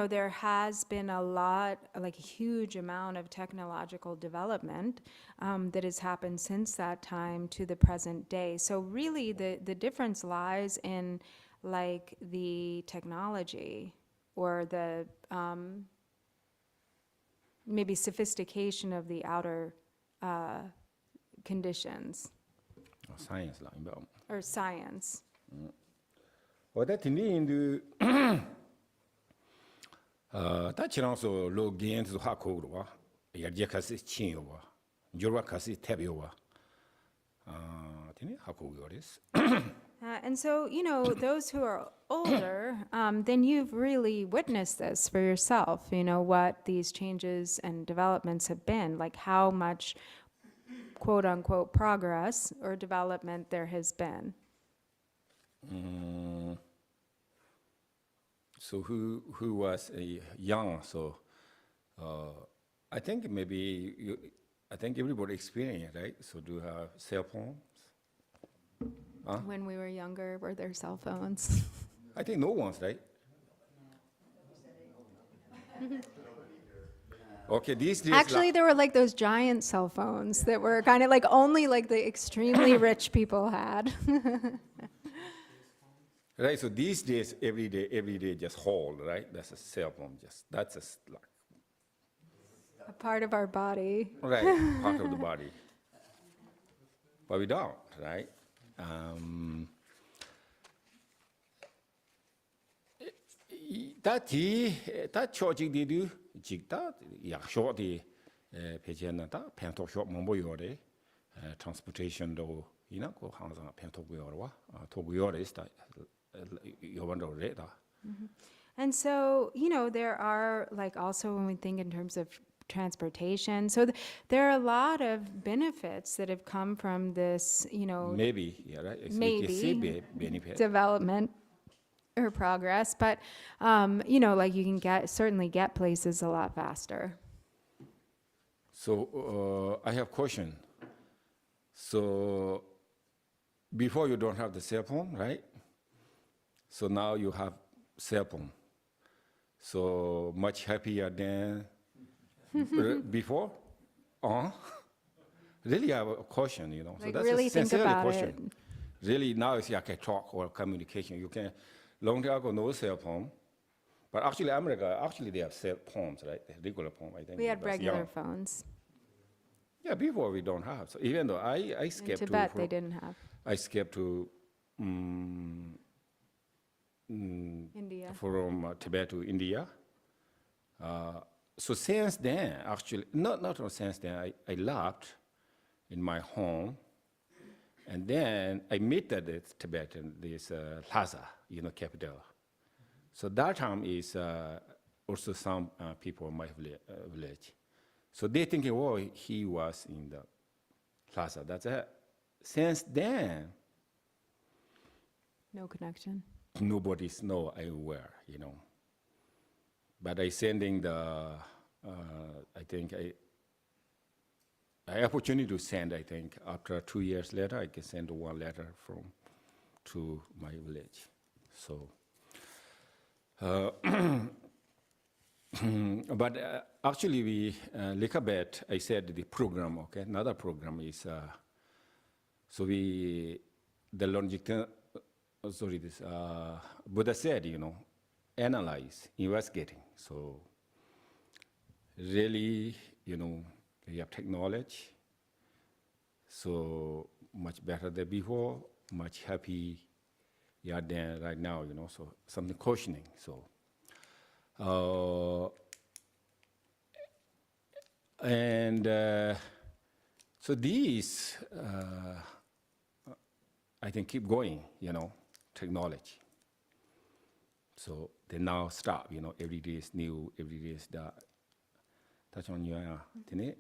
there has been a lot, like a huge amount of technological development that has happened since that time to the present day. So really the difference lies in like the technology or the maybe sophistication of the outer conditions Science la ba. or science. Wa da tin ni ndu da chirang so lo gen zu ha ko ro wa ya je ka si chin yo wa jorwa ka si teb yo wa tin ha ko yo res. And so, those who are older, then you've really witnessed this for yourself, what these changes and developments have been, like how much quote unquote progress or development there has been. So who was young? So I think maybe I think everybody experienced, right? So do you have cell phones? When we were younger, were there cell phones? I think no one's, right? Okay, these days. Actually, there were like those giant cell phones that were kind of like only like the extremely rich people had. Right, so these days, every day just hold, right? That's a cell phone, that's like, A part of our body. right, part of the body. But we don't, right? That church they do, jigda, yak short the pejana, pentok short mumbo yore, transportation do, go hands on pentok yorwa, togu yore is that. And so, there are like also when we think in terms of transportation, so there are a lot of benefits that have come from this, Maybe, yeah, right? maybe benefit. development or progress, but, like you can certainly get places a lot faster. So I have a question. So before you don't have the cell phone, right? So now you have cell phone. So much happier than before? Really, I have a question, So Like that's really a think sincere about question. Really, now it's like a talk or communication. You can, long time ago, no cell phone. But actually, America, they have cell phones, right? Regular phone, I think. We had that's regular young. phones. Yeah, before we don't have. So even though I In skipped Tibet, to, they didn't have. I skipped to India. from Tibet to India. So since then, actually, not since then, I left in my home, and then I met this Tibetan, this Lhasa, capital. So that time is also some people in my village. So they thinking, oh, he was in the Lhasa. That's it. Since then, No connection. nobody's know I were, But I sending the, I think I opportunity to send, I think, after 2 years later, I can send one letter to my village. So, but actually we, Likabet, I said the program, okay, another program is, so the longitudinal, Buddha said, analyze, investigating. So really, you have technology, so much better than before, much happy than right now, so something cautioning. So And so these, I think, keep going, technology. So they now stop, every day is new, every day is that. That's on you, today.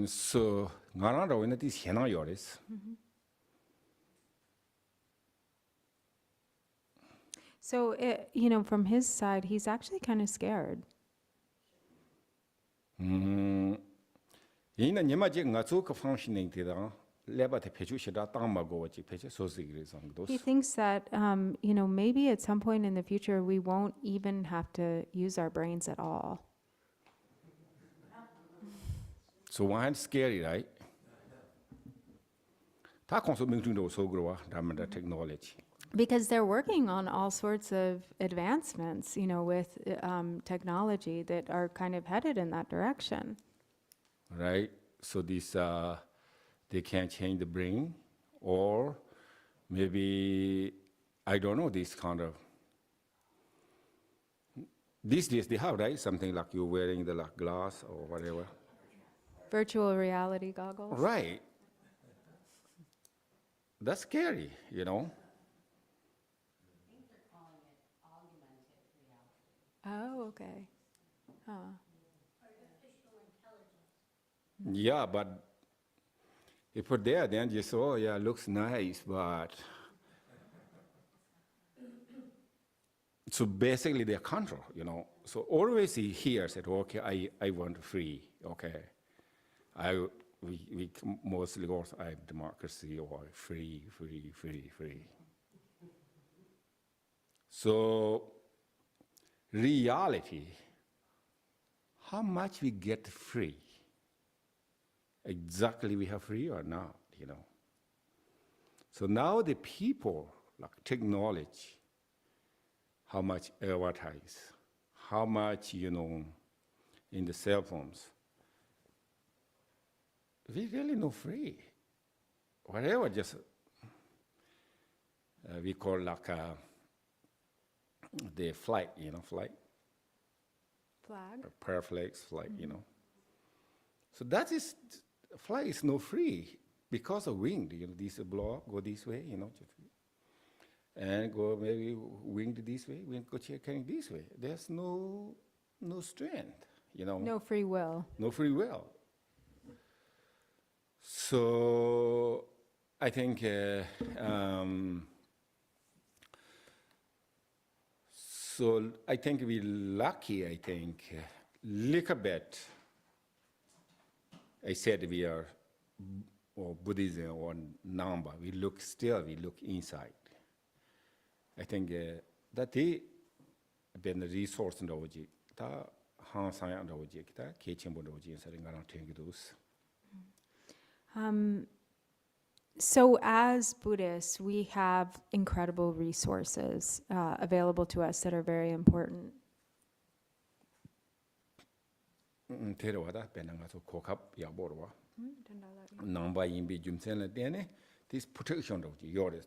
So, ngana raw ina this hena yoris. So, from his side, he's actually kind of scared. Ina nyema je nga zu ka functioning te da leba te pechu shida tang ma go ji pechu so sigri sang dos. He thinks that, maybe at some point in the future, we won't even have to use our brains at all. So one hand scary, right? Ta konso ming do so grow da technology. Because they're working on all sorts of advancements, with technology that are kind of headed in that direction. Right? So this, they can change the brain, or maybe, I don't know, this kind of, these days they have, right? Something like you're wearing the glass or whatever. Virtual reality goggles. Right. That's scary, I think they're calling it augmented reality. Oh, okay. Huh. Artificial intelligence. Yeah, but if put there, then you say, oh, yeah, looks nice, but. So basically, they're control, So always he hears that, okay, I want free, okay. We mostly also I have democracy or free. So reality, how much we get free? Exactly we have free or not, So now the people, like technology, how much advertise, how much, in the cell phones, we really no free. Whatever, just we call like the flight, flight. Flag. Paraflex flight, So that is, flight is no free because of wind. This blow up, go this way, and go maybe wind this way, wind go checking this way. There's no strength, No free will. No free will. So I think we're lucky, little bit. I said we are, or Buddhism or Namba, we look inside. I think that they been the resource in the Oji, ta Han Sang and Oji, ta Kechimbo Oji, and saying, I don't think those. So as Buddhists, we have incredible resources available to us that are very important. This protection of yours,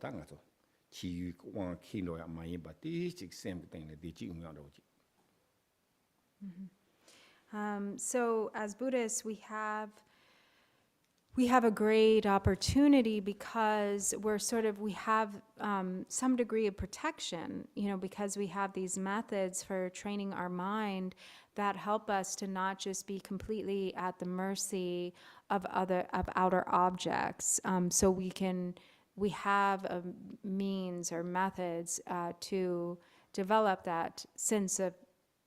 So as Buddhists, we have a great opportunity because we have some degree of protection, because we have these methods for training our mind that help us to not just be completely at the mercy of outer objects. So we have means or methods to develop that sense of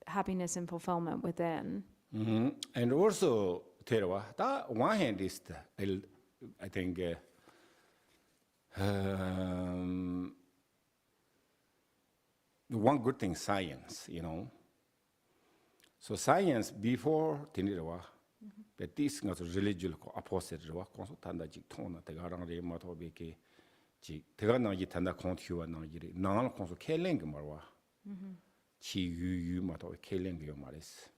happiness and fulfillment within. Mm-hmm. And also, Terawa, that one hand is, I think, one good thing, science, So science before Terawa, but this is religious opposite. Tanda jik tona tegarang re mato beke jik tegana ji tanda kontiwa na jiri nang konso keleng marwa chi yu mato keleng yo maris.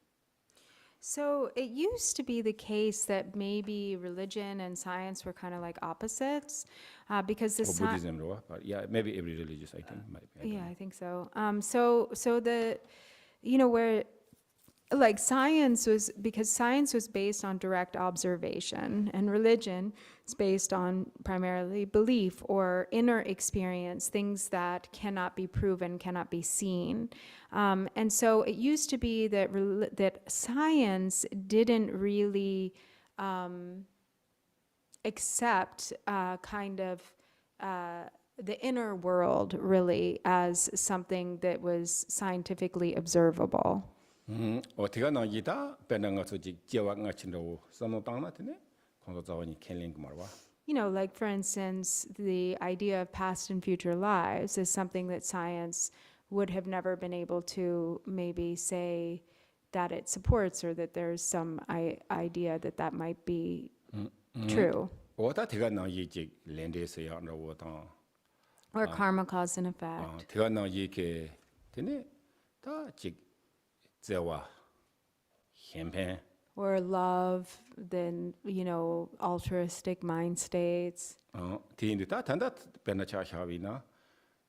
So it used to be the case that maybe religion and science were kind of like opposites, because the Or Buddhism, but yeah, maybe every religious, I think, might be. I don't yeah, know. I think so. So the, where like science was, because science was based on direct observation, and religion is based on primarily belief or inner experience, things that cannot be proven, cannot be seen. And so it used to be that that science didn't really accept kind of the inner world really as something that was scientifically observable. 어디가 나기다 배낭가 소지 지와가 친다고 삼노당나 되네. 공도 자원이 캔링 말와. Like for instance, the idea of past and future lives is something that science would have never been able to maybe say that it supports, or that there's some idea that that might be true. 어디가 나기지 랜드에서야 나오다. Or karma, cause and effect. 어디가 나기게 되네. 다직 제와 힘pen. Or love, then, altruistic mind states. 디인도 단다 배나 차샤비나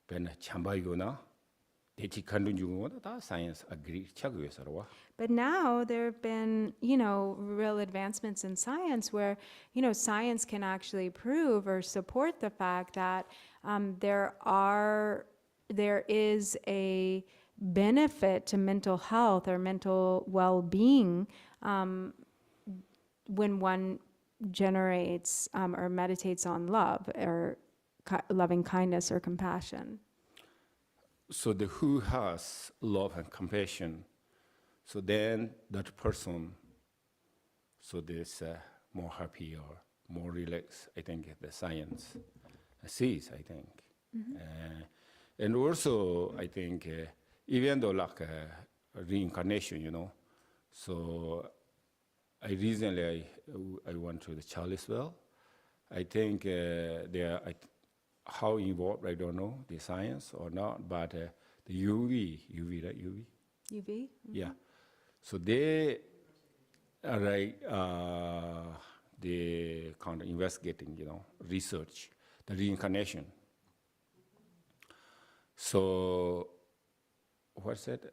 배나 참바이고나 대치 간둔 중고다 다 사이언스 agree 차고에서와. But now there have been, real advancements in science where, science can actually prove or support the fact that there is a benefit to mental health or mental well-being when one generates or meditates on love or loving kindness or compassion. So the who has love and compassion, so then that person, so there's more happy or more relaxed, I think the science sees, I think. And also, I think, even though like reincarnation, so I recently I went to the Charlottesville. I think how involved, I don't know, the science or not, but the UV, right, UV? UV? Yeah. So they are like, they kind of investigating, research, the reincarnation. So, what's it?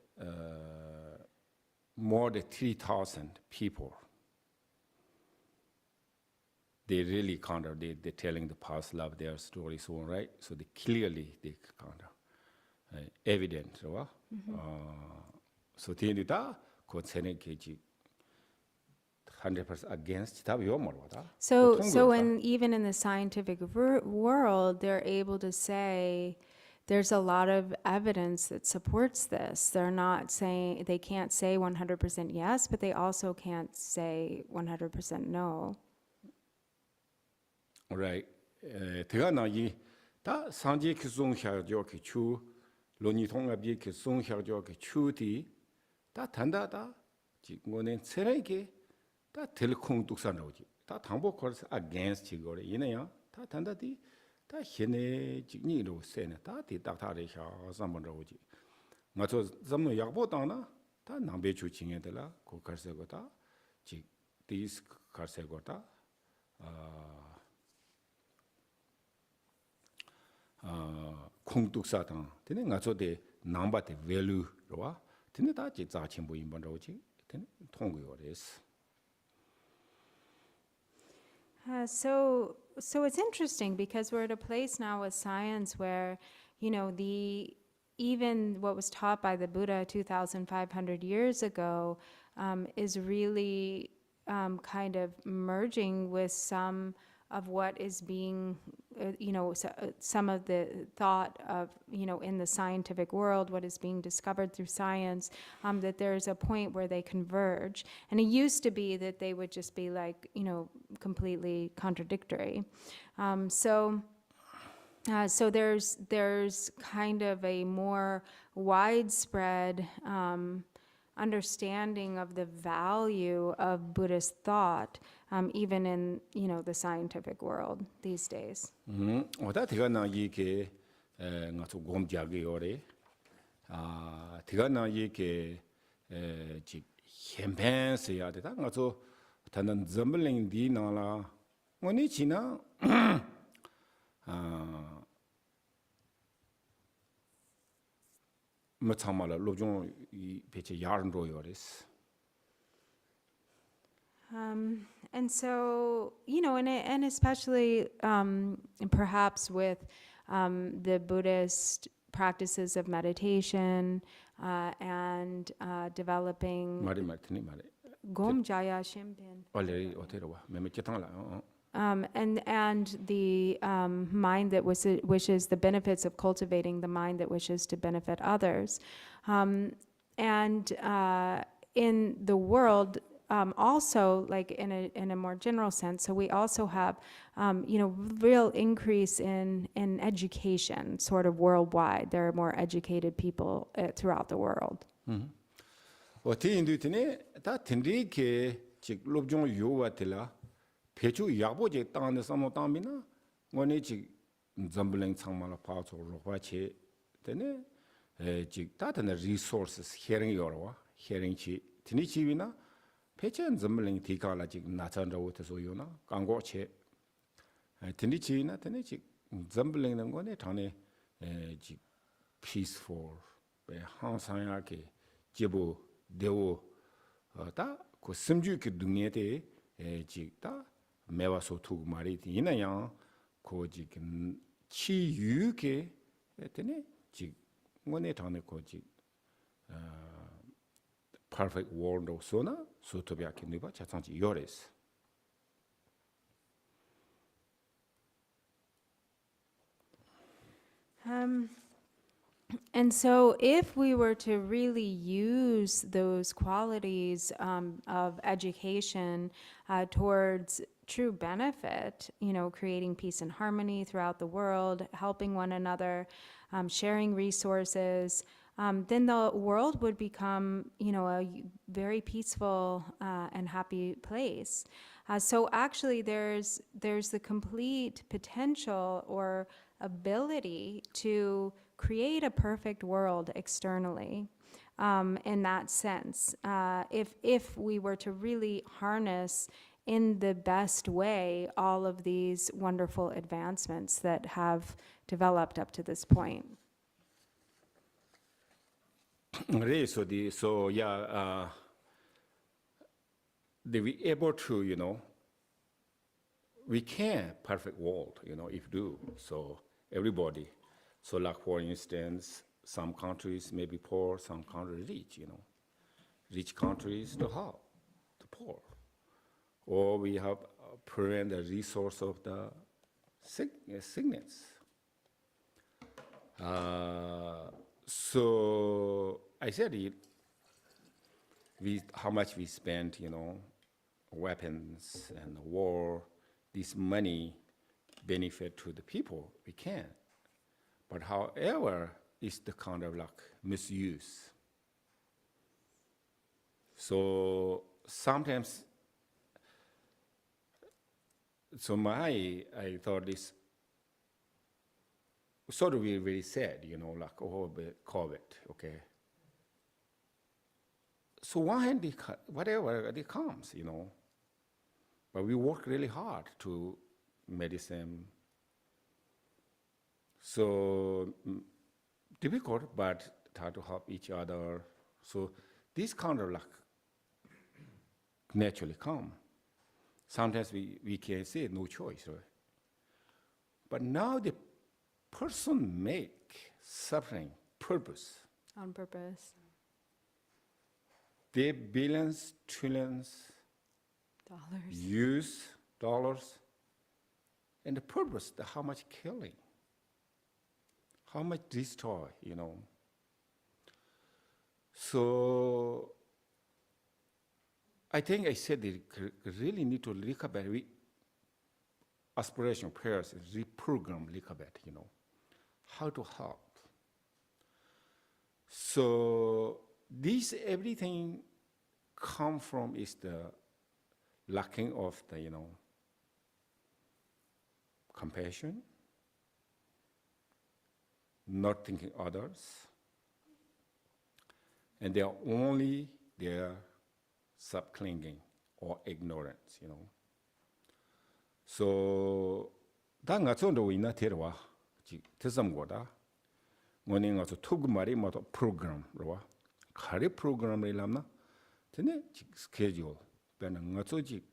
More than 3,000 people. They really kind of, they're telling the past love, their stories, so on, right? So they clearly, they kind of evident, right? So they do that, KG 100% against that, So even in the scientific world, they're able to say there's a lot of evidence that supports this. They're not saying, they can't say 100% yes, but they also can't say 100% no. Right. 대가나기 다 상지 기송샤죠 기추 로니 통합이 기송샤죠 기추디 다 단다다 지금은 세례게 다 텔콩 뚝산 나오지 다 당보 거스 against 지거래 이네야 다 단다디 다 현에 직니로 세네 다 디닥타레 샤삼번 나오지 맞아 점노 약보다나 다 남배 주칭에들라 고 갈세고다 지 디스 갈세고다 콩뚝사당 되네 가서데 남바데 밸류로와 되네 다 지자 첨부 인번로지 되네 통고요레스. So it's interesting because we're at a place now with science where, even what was taught by the Buddha 2,500 years ago is really kind of merging with some of what is being, some of the thought of, in the scientific world, what is being discovered through science, that there's a point where they converge. And it used to be that they would just be like, completely contradictory. So there's kind of a more widespread understanding of the value of Buddhist thought, even in, the scientific world these days. 어다 대가나 이게 가서 곰자게 요래. 대가나 이게 지 캠페인스 해야 되다. 가서 다는 점블링 디나라 뭐니 지나 뭐 참말로 로종 이 배치 야른로요레스. And so, and especially perhaps with the Buddhist practices of meditation and developing 말이 말더니 말이. Gomjaya Shimpin. 원래 어디로 와? 매매 기타라. And the mind that wishes the benefits of cultivating the mind that wishes to benefit others. And in the world, also, like in a more general sense, so we also have, real increase in education, sort of worldwide. There are more educated people throughout the world. 어디 인도이더니 다 딘리게 즉 로종 요와텔라 배주 야보제 땅에 섬어 땅이나 원에 즉 점블링 창마라 파서 로화체 되네 즉 다른 resources hearing 요와 hearing치 딘리치위나 배전 점블링 디가라 즉 나찬라고서 요나 강고체 딘리치나 되네 즉 점블링는 거네 당에 즉 peaceful 배 항상하게 제보 대오 다그 심주기 능력에 직다 매와서 두고 말이 이나야 고직 치유게 했더니 직 원에 당에 고직 perfect world 소나 소토비아케 누바 자상지 요레스. And so if we were to really use those qualities of education towards true benefit, creating peace and harmony throughout the world, helping one another, sharing resources, then the world would become, a very peaceful and happy place. So actually there's the complete potential or ability to create a perfect world externally, in that sense. If we were to really harness in the best way all of these wonderful advancements that have developed up to this point. They be able to, we can perfect world, if do. So everybody. So like for instance, some countries may be poor, some countries rich, Rich countries to help the poor. Or we have prevent the resource of the sickness. So I said it, how much we spend, weapons and war, this money benefit to the people, we can. But however, it's the kind of like misuse. So sometimes, I thought this sort of very sad, like, COVID, okay. So one hand, whatever it comes, but we work really hard to medicine. So difficult, but try to help each other. So this kind of like naturally come. Sometimes we can say no choice, right? But now the person make suffering purpose. On purpose. They billions, trillions, dollars, and the purpose, how much killing, how much destroy, So I think I said they really need to recover, aspiration, prayers, reprogram recover, how to help. So this everything come from is the lacking of the, compassion, not thinking others, and they are only there subclinging or ignorance, you know. So, da nga tso ndo ina terwa, ji tesam goda. Ngone nga tso tug mari ma to program rwa. Khari program re lamna. Tene ji schedule. Bena nga tso ji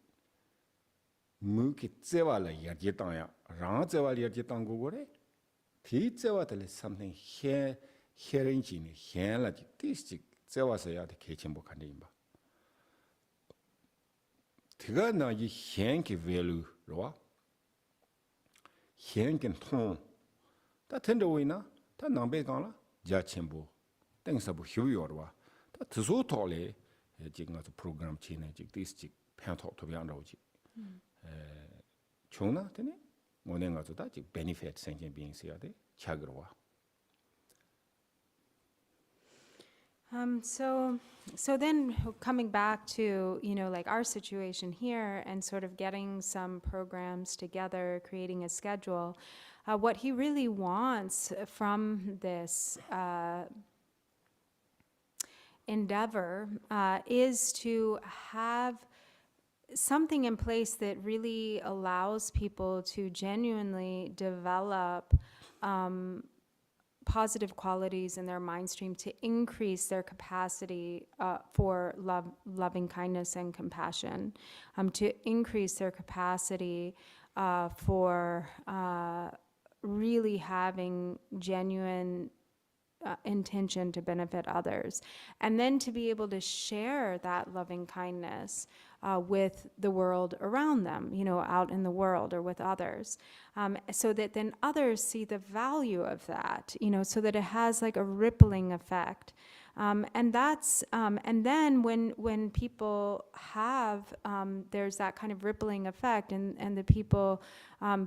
mu ki tsewa la yarje tang ya. Rang tsewa la yarje tang go gore. Ti tsewa tele something hearing ji ni hen la ji tis ji tsewa sa ya de kechenbo kande imba. Tiga na yi hen ki value rwa. Hen kin thong. Ta tenda wina, ta nangbe kang la ja chenbo. Teng sabu hiu yor rwa. Ta tiso to le jik nga zu program chi na jik dis jik pen to to yang rao jik. Chung na tene, ngone nga zu ta jik benefit sentient beings ya de chag rwa. So then coming back to, like our situation here and sort of getting some programs together, creating a schedule, what he really wants from this endeavor is to have something in place that really allows people to genuinely develop positive qualities in their mind stream to increase their capacity for loving kindness and compassion, to increase their capacity for really having genuine intention to benefit others, and then to be able to share that loving kindness with the world around them, out in the world or with others, so that then others see the value of that, so that it has like a rippling effect. And then when people have, there's that kind of rippling effect, and the people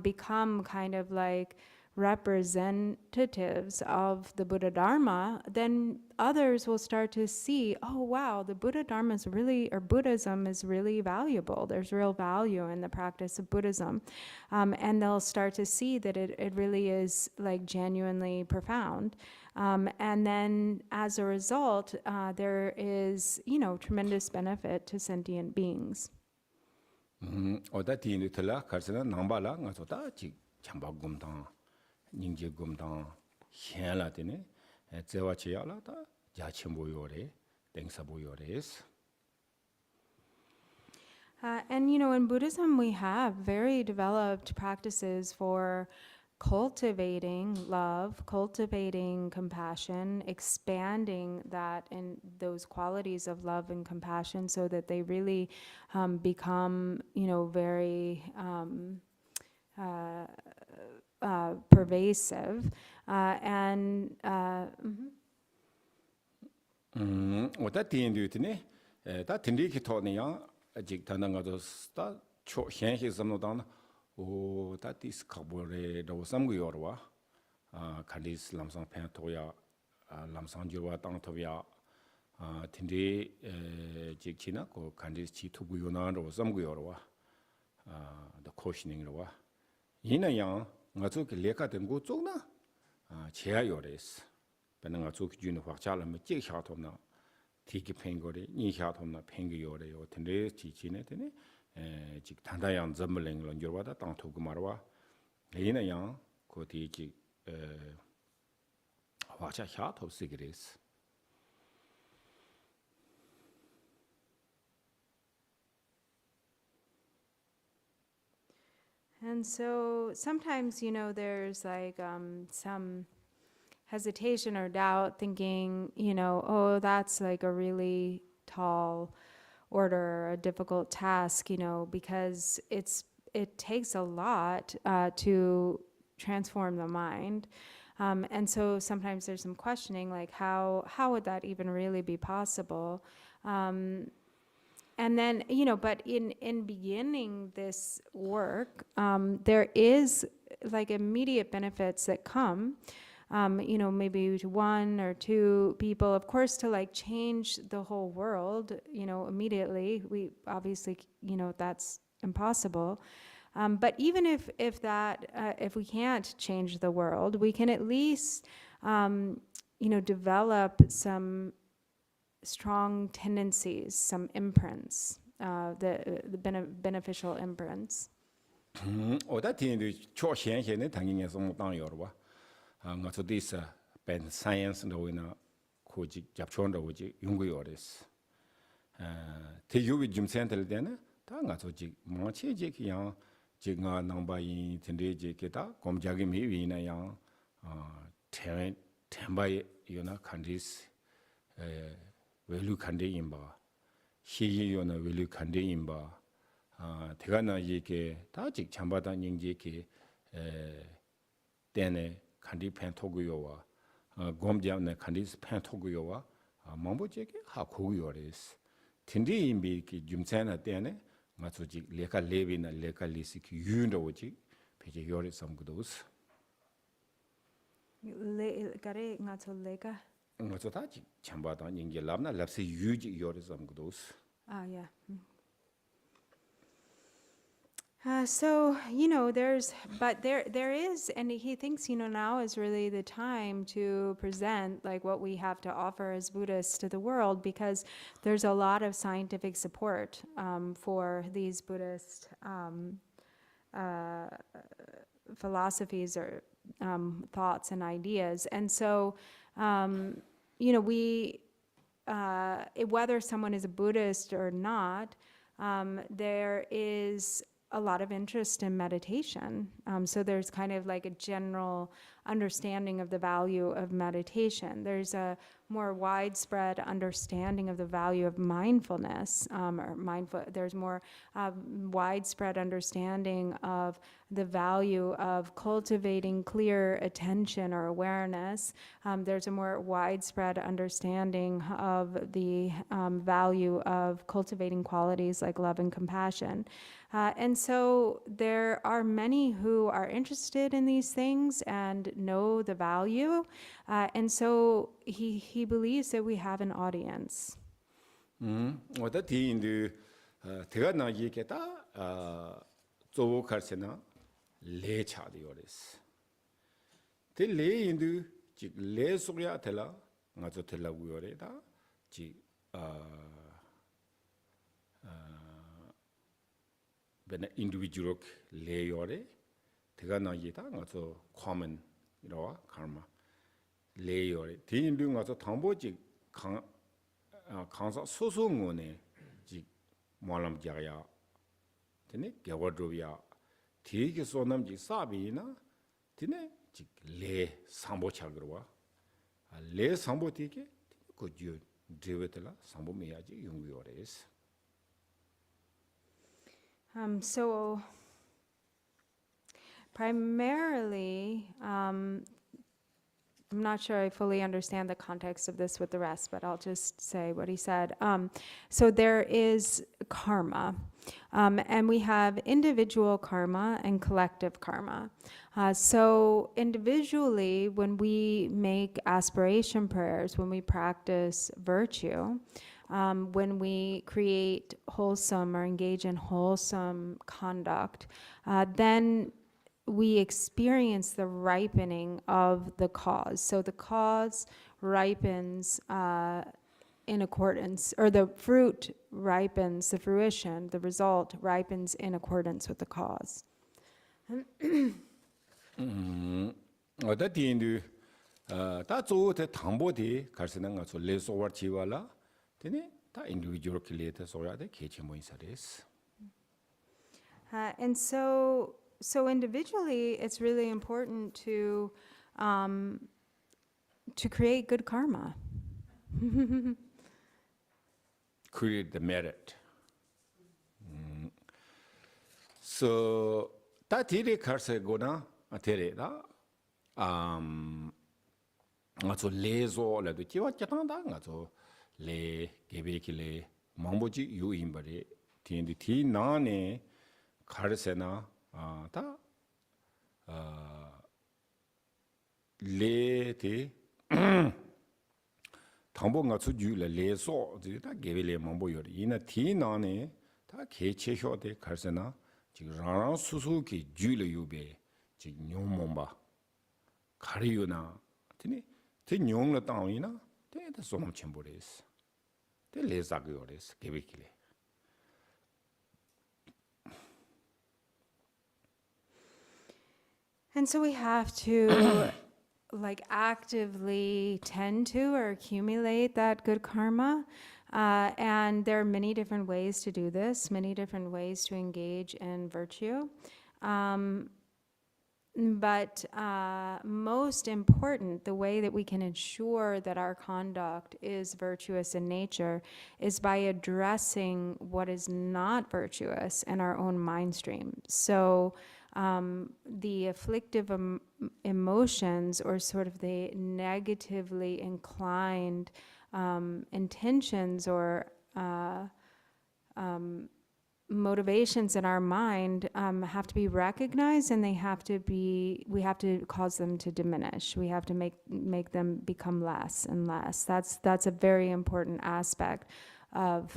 become kind of like representatives of the Buddha Dharma, then others will start to see, oh wow, the Buddha Dharma is really, or Buddhism is really valuable. There's real value in the practice of Buddhism. And they'll start to see that it really is like genuinely profound. And then as a result, there is, tremendous benefit to sentient beings. Oda tiindu tila karsana nambala nga sota chik chamba gumdang, ningje gumdang, hen la tine, tsewa chiya la ta jachimbo yore, tengsabo yores. And in Buddhism we have very developed practices for cultivating love, cultivating compassion, expanding that and those qualities of love and compassion so that they really become, very pervasive. Oda tiindu tine, ta tindi ki to niya, jik tanda nga dos ta cho hen hi samno dana, o ta tis kabore do samgu yorwa, kandis lamsang pen toya, lamsang jirwa tang toya, tindi jik china ko kandis chi tubu yonan do samgu yorwa, the cautioning rwa. Yina yang nga zo ki leka tengu zog na, chea yores. Bena nga zo ki jun huak cha lama jik xa tom na, tiki pengo re, nyi xa tom na pengo yore yo, tende chi chi ne tene, jik tanda yang zambu ling lon yorwa da tang togu marwa. Yina yang ko ti jik huak cha xa tom sigires. And so sometimes, there's like some hesitation or doubt thinking, oh, that's like a really tall order, a difficult task, because it takes a lot to transform the mind. And so sometimes there's some questioning, like how would that even really be possible? And then, but in beginning this work, there is like immediate benefits that come, maybe to one or two people, of course, to like change the whole world, immediately. We obviously, that's impossible. But even if we can't change the world, we can at least, develop strong tendencies, some imprints, beneficial imprints. 오다 티인도 초현현의 당연히 성당 여러와 가서 디스 벤 사이언스 로이나 고직 잡촌로지 연구요레스 대유비 좀 센터를 되네 다 가서 지 뭐체지 그냥 지가 넘바이 텐데지 게다 검작이 미위나 양 템바이 요나 칸디스 웰루 칸데 임바 시기요나 웰루 칸데 임바 대가나 이게 다직 잠바다 닝지게 때네 칸디 펜토고요와 곰자네 칸디스 펜토고요와 mamboje게 하고요레스 텐디 임비기 줌세나 때네 맞소지 레카 레비나 레카 리시키 유노지 베제 요레 섬고도스 가래 ngato lega. 맞소다지 잠바다 닝게 랍나 랍세 유지 요레 섬고도스 Yeah. So, there is, and he thinks, now is really the time to present like what we have to offer as Buddhists to the world, because there's a lot of scientific support for these Buddhist philosophies or thoughts and ideas. And so, we, whether someone is a Buddhist or not, there is a lot of interest in meditation. So there's kind of like a general understanding of the value of meditation. There's a more widespread understanding of the value of mindfulness, there's more widespread understanding of the value of cultivating clear attention or awareness. There's a more widespread understanding of the value of cultivating qualities like love and compassion. And so there are many who are interested in these things and know the value. And so he believes that we have an audience. 어디 인도 대가 나기겠다 조카르세나 레차디오레스 텔레 인도 지 레소야 텔라 ngazo tela guyoreda ji bena individual leyore tega na yita ngazo common irawa karma leyore ti indu ngazo thambo ji 강사 소송원에 지 몰람 자야 되네 개워드로야 되게 소남지 사비나 되네 지레 상보차그러와 레 상보티게 그주 드베텔라 상보메야지 용구요레스 So primarily, I'm not sure I fully understand the context of this with the rest, but I'll just say what he said. So there is karma, and we have individual karma and collective karma. So individually, when we make aspiration prayers, when we practice virtue, when we create wholesome or engage in wholesome conduct, then we experience the ripening of the cause. So the cause ripens in accordance, or the fruit ripens, the fruition, the result ripens in accordance with the cause. 어디인도 다 조te 당보디 갈세는 가서 레소와 지와라 되네 다 individual 클리에트 소야데 개체모인사레스. And so individually, it's really important to create good karma. Create the merit. So that tiri karse gona atere da ngazo lezo la do kiwa chatanda ngazo le gebekile mamboji yu imbare tindi ti nane karsena 다 레티 당봉가 주주를 레소 다 개벨에 mambo요리 이나 티나네 다 개체효데 갈세나 지금 라랑 수수기 주를 유베 지금 용mom바 가리요나 티니 티 용을 땅이나 대다 소놈 첨보레스 te le zagores gebekile. And so we have to like actively tend to or accumulate that good karma. And there are many different ways to do this, many different ways to engage in virtue. But most important, the way that we can ensure that our conduct is virtuous in nature is by addressing what is not virtuous in our own mind stream. So the afflictive emotions or sort of the negatively inclined intentions or motivations in our mind have to be recognized, and we have to cause them to diminish. We have to make them become less and less. That's a very important aspect of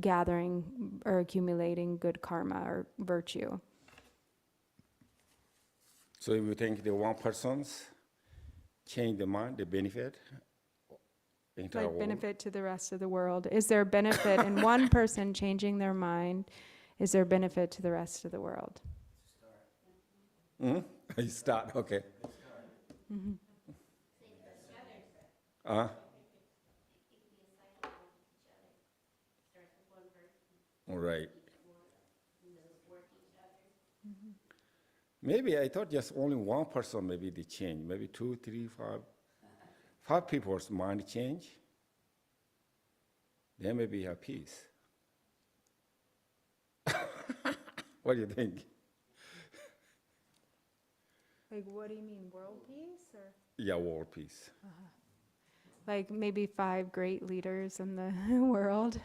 gathering or accumulating good karma or virtue. So if you think the one person's change the mind, the benefit, entire Like world. benefit to the rest of the world. Is there benefit in one person changing their mind? Is there benefit to the rest of the world? You start, okay. Mm-hmm. Uh, It could be a cycle of each other. Starts with one person, all right. and those work each other. Maybe I thought just only one person, maybe they change. Maybe 2, 3, 5 people's mind change. Then maybe you have peace. What do you think? Like, what do you mean, world peace? Or Yeah, world peace. like maybe 5 great leaders in the world?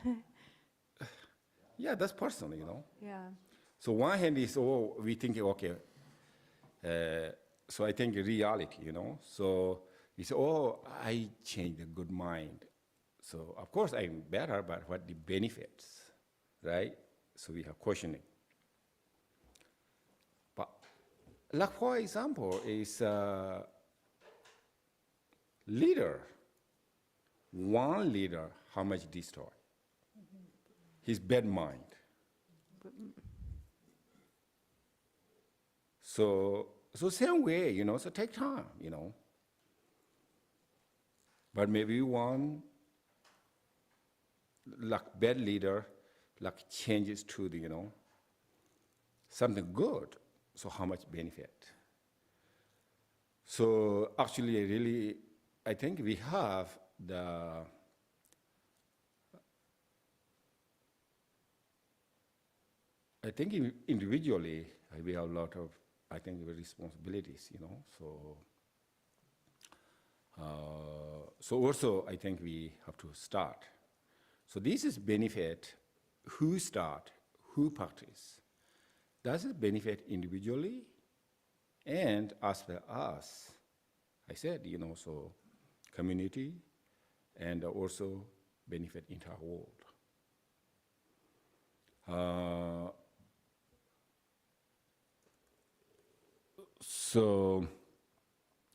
Yeah, that's personal, you know. Yeah. So one hand is, we think, okay. So I think reality, you know. So we say, I changed a good mind. So of course I'm better, but what the benefits, right? So we have questioning. But like for example, is leader. One leader, how much destroy? His bad mind. So same way, you know, so take time, you know. But maybe one, like bad leader, like changes to the, you know, something good. So how much benefit? So actually, really, I think we have I think individually, we have a lot of, I think, responsibilities, you know. So also, I think we have to start. So this is benefit who start, who practice. Does it benefit individually and as well as, I said, you know, so community and also benefit entire world. So,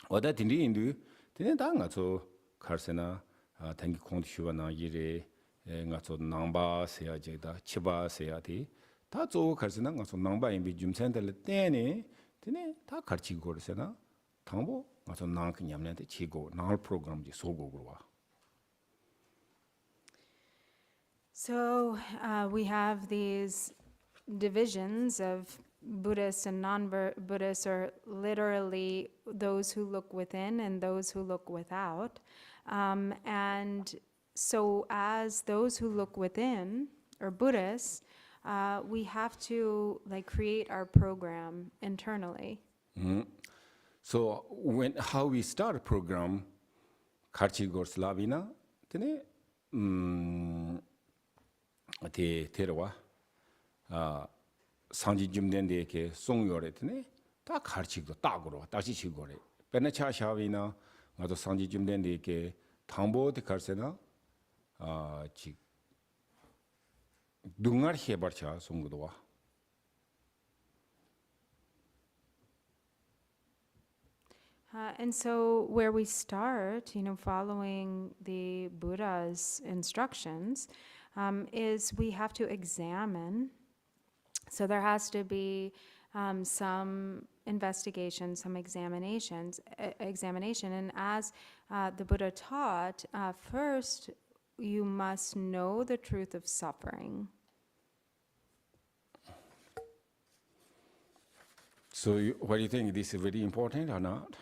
어다 딘디 인도 딘디 당가 저 카르세나 당기 콘디슈바나 이레 ngaso nangba seya jeda chiba seya di ta zo karsena ngaso nangba imbi jumsen de tene tene ta karchi go resena tangbo ngaso nang nyamne de chigo nang program ji sogo go. So we have these divisions of Buddhists and non-Buddhists, or literally those who look within and those who look without. And so as those who look within, or Buddhists, we have to like create our program internally. So how we start a program, karchi gorslavina, tene te terwa 상지 줌된데 게 송요레트네 다 가르치고 딱으로 다시 치고래 베네차 샤위나 나도 상지 줌된데 게 당보데 가르세나 지 둥알 해버차 송고도 와 And so where we start, following the Buddha's instructions, is we have to examine. So there has to be some investigation, some examination. And as the Buddha taught, first you must know the truth of suffering. So what do you think? This is very important or not?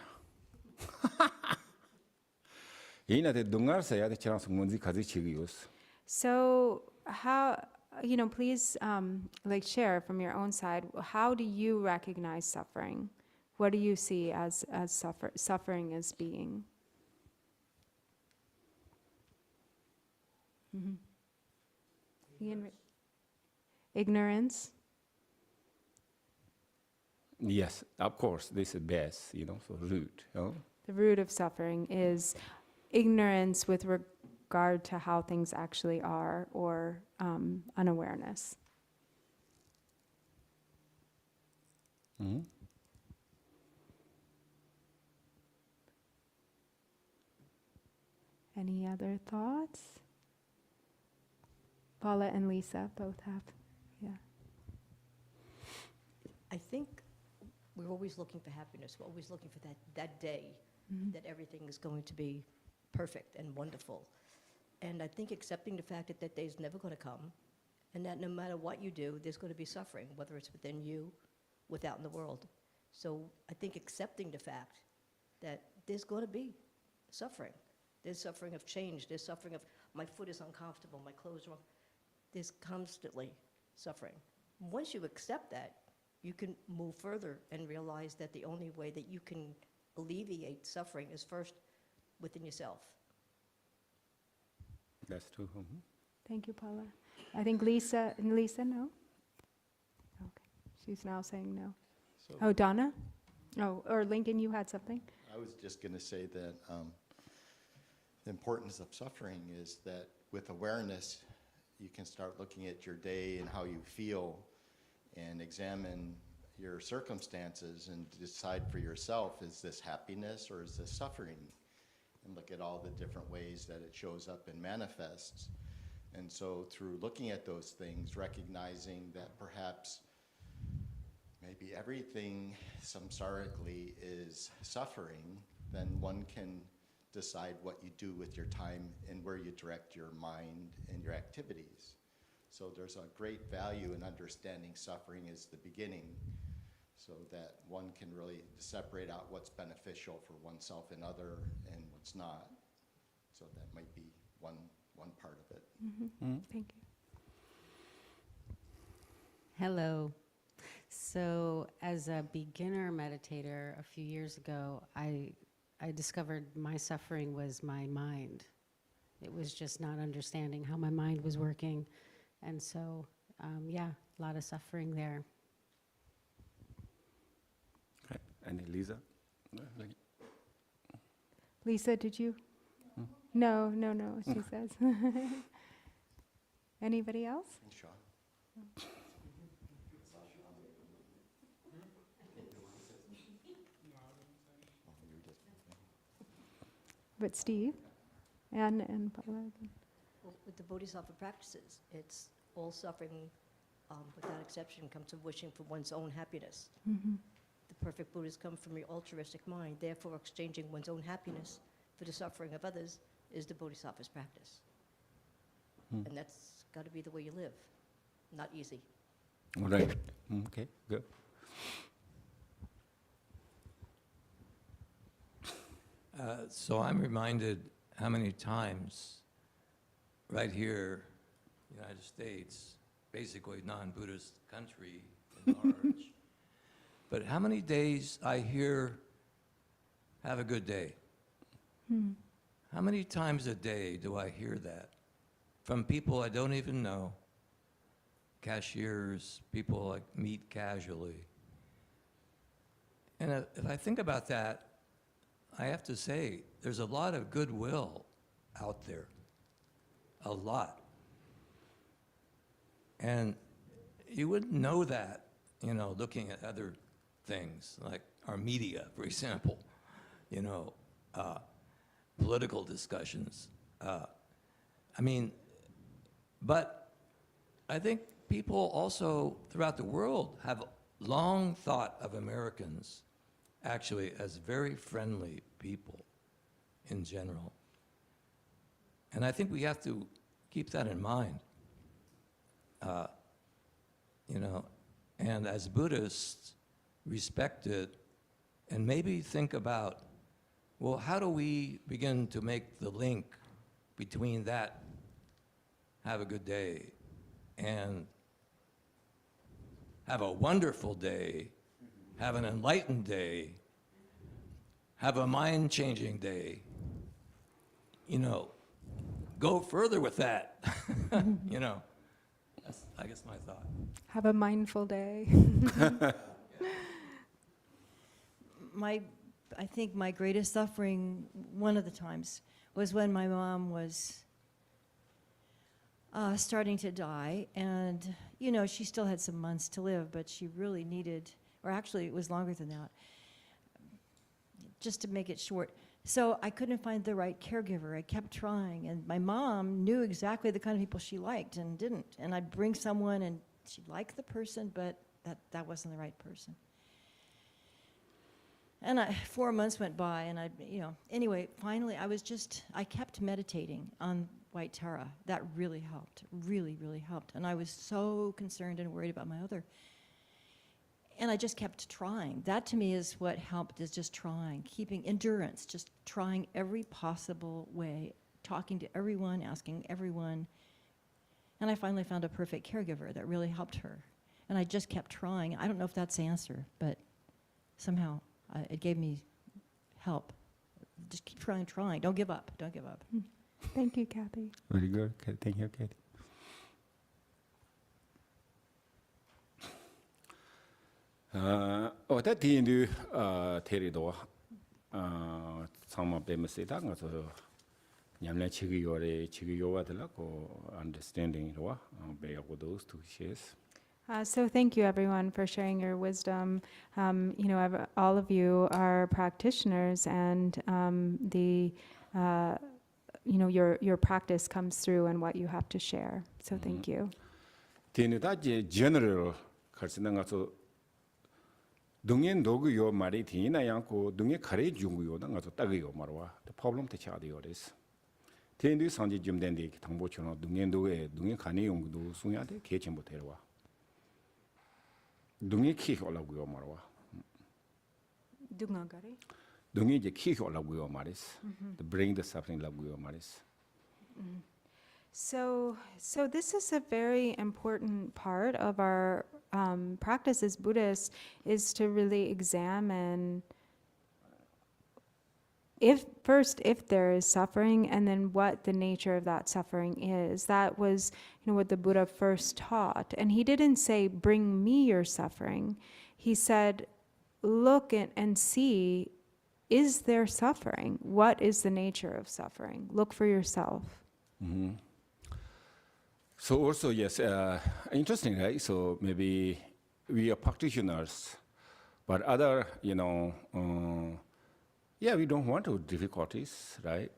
So how, please share from your own side, how do you recognize suffering? What do you see as suffering as being? Ignorance? Yes, of course, this is base, so root. The root of suffering is ignorance with regard to how things actually are, or unawareness. Mm-hmm. Any other thoughts? Paula and Lisa both have, yeah. I think we're always looking for happiness. We're always looking for that day, that everything is going to be perfect and wonderful. And I think accepting the fact that day is never going to come, and that no matter what you do, there's going to be suffering, whether it's within you, without in the world. So I think accepting the fact that there's going to be suffering. There's suffering of change. There's suffering of my foot is uncomfortable, my clothes are wrong. There's constantly suffering. Once you accept that, you can move further and realize that the only way that you can alleviate suffering is first within yourself. That's true. Mm-hmm. Thank you, Paula. I think Lisa, no? Okay, she's now saying no. So Donna? Oh, or Lincoln, you had something? I was just going to say that the importance of suffering is that with awareness, you can start looking at your day and how you feel and examine your circumstances and decide for yourself, is this happiness or is this suffering? And look at all the different ways that it shows up and manifests. And so through looking at those things, recognizing that perhaps maybe everything samsarically is suffering, then one can decide what you do with your time and where you direct your mind and your activities. So there's a great value in understanding suffering as the beginning, so that one can really separate out what's beneficial for oneself and other and what's not. So that might be one part of it. Mm-hmm. Mm-hmm. Thank you. Hello. So as a beginner meditator a few years ago, I discovered my suffering was my mind. It was just not understanding how my mind was working. And so, a lot of suffering there. Okay. And Lisa? Lisa, did you? No, she says. Anybody else? And Sean? But Steve and Paula. Well, with the Bodhisattva practices, it's all suffering, without exception, comes from wishing for one's own happiness. Mm-hmm. The perfect Buddhas come from your altruistic mind. Therefore, exchanging one's own happiness for the suffering of others is the Bodhisattva's practice. Hmm. And that's got to be the way you live. Not easy. All right. Okay, good. So I'm reminded how many times right here, United States, basically non-Buddhist country at large, but how many days I hear, have a good day. How many times a day do I hear that from people I don't even know, cashiers, people I meet casually? And if I think about that, I have to say, there's a lot of goodwill out there, a lot. And you wouldn't know that, looking at other things, like our media, for example. you know, political discussions. I mean, but I think people also throughout the world have long thought of Americans actually as very friendly people in general. And I think we have to keep that in mind. You know, and as Buddhists, respect it and maybe think about, well, how do we begin to make the link between that, have a good day, and have a wonderful day, have an enlightened day, have a mind-changing day. You know, go further with that, you know. That's, I guess, my thought. Have a mindful day. I think my greatest suffering, one of the times, was when my mom was starting to die. And, you know, she still had some months to live, but she really needed, or actually it was longer than that, just to make it short. So I couldn't find the right caregiver. I kept trying, and my mom knew exactly the kind of people she liked and didn't. And I'd bring someone, and she liked the person, but that wasn't the right person. And 4 months went by, and anyway, finally I kept meditating on White Tara. That really helped, really, really helped. And I was so concerned and worried about my other. And I just kept trying. That to me is what helped, is just trying, keeping endurance, just trying every possible way, talking to everyone, asking everyone. And I finally found a perfect caregiver that really helped her. And I just kept trying. I don't know if that's the answer, but somehow it gave me help. Just keep trying. Don't give up. Don't give up. Thank you, Kathy. Very good. Thank you, Kathy. That the territory, some of them say that so Yamla Chigiyore the Laco understanding by those two shares. So thank you, everyone, for sharing your wisdom. All of you are practitioners, and your practice comes through in what you have to share. So thank you. The general so 동행 도구요 말이 되나 양고 동행 가래 중구요다 가서 따게요 말와 the problem to 차디요 this 텐디 상지 좀 된데 당보처럼 동행 도에 동행 가네 용도 수야데 개체 못 해와 동행 키 올라고요 말와 둥아가리 동행 이제 키 올라고요 말이스 to bring the suffering 라고요 말이스. So this is a very important part of our practice as Buddhists, is to really examine if there is suffering, and then what the nature of that suffering is. That was, what the Buddha first taught. And he didn't say, bring me your suffering. He said, look and see, is there suffering? What is the nature of suffering? Look for yourself. Mm-hmm. So also, yes, interesting, right? So maybe we are practitioners, but other, we don't want to difficulties, right?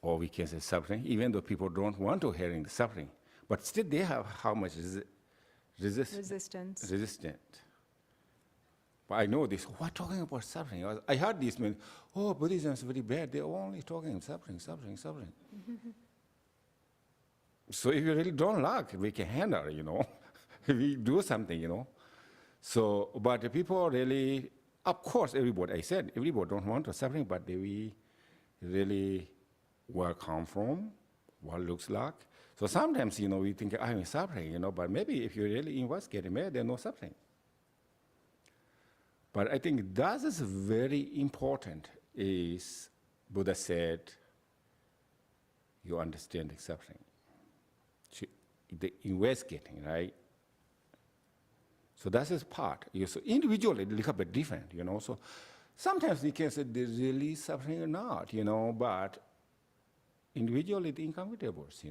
Or we can say suffering, even though people don't want to hearing the suffering, but still they have how much Resistance. Resistant. But I know this. What talking about suffering? I heard this mean, Buddhism is very bad. They're only talking suffering. So if you really don't like, we can handle, we do something, So, but the people really, of course, everybody don't want to suffering, but we really where come from, what looks like. So sometimes, we think I'm suffering, but maybe if you really investigate, maybe there's no suffering. But I think that is very important, is Buddha said, you understand the suffering. The investigating, right? So that's his part. So individually, a little bit different, So sometimes you can say they're really suffering or not, but individually, the incompatibles,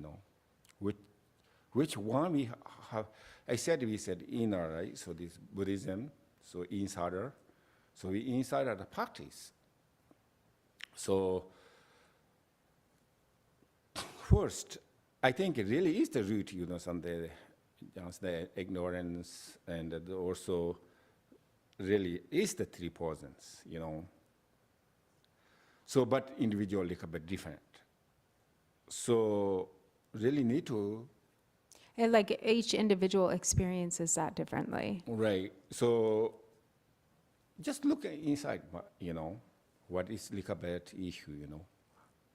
Which one we have? We said inner, right? So this Buddhism, so insider. So we insider the practice. So first, I think it really is the root, some the ignorance, and also really is the three poisons, So, but individually a bit different. So, really need to. And like each individual experiences that differently. Right. So, just look inside, what is like a bad issue,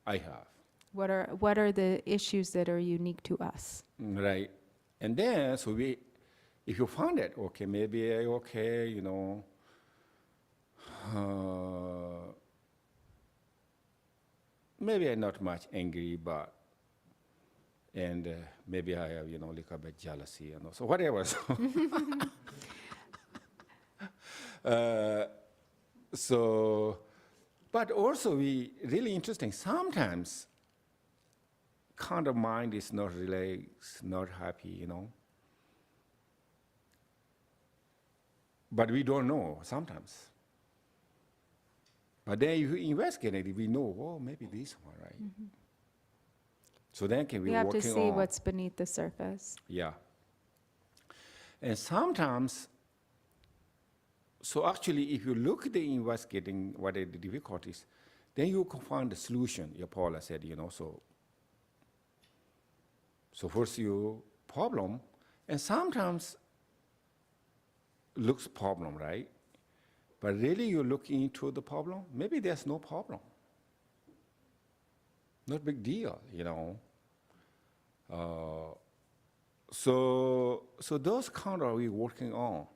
I have. What are the issues that are unique to us? Right. And then, so if you found it, okay, maybe okay, maybe I'm not much angry, but, and maybe I have, like a bit jealousy, so whatever. So, but also really interesting, sometimes kind of mind is not relaxed, not happy, But we don't know sometimes. But then you investigate it, we know, oh, maybe this one, right? Mm-hmm. So then can we have working to see on, what's beneath the surface. Yeah. And sometimes, so actually if you look at the investigating what are the difficulties, then you can find the solution, Paula said, So first you problem, and sometimes looks problem, right? But really you look into the problem, maybe there's no problem. Not big deal, So those kind of we working on.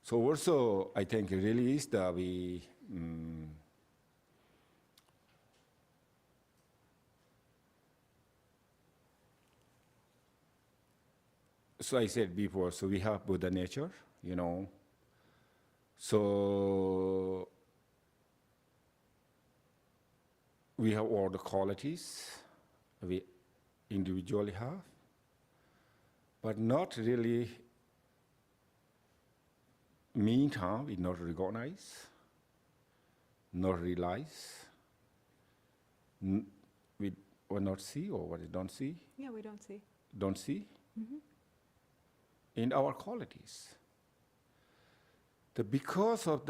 So also I think it really is that so I said before, so we have Buddha nature, So we have all the qualities we individually have, but not really, meantime, we not recognize, not realize, we or not see, or what we don't see. Yeah, we don't see. Don't see in our qualities. Because of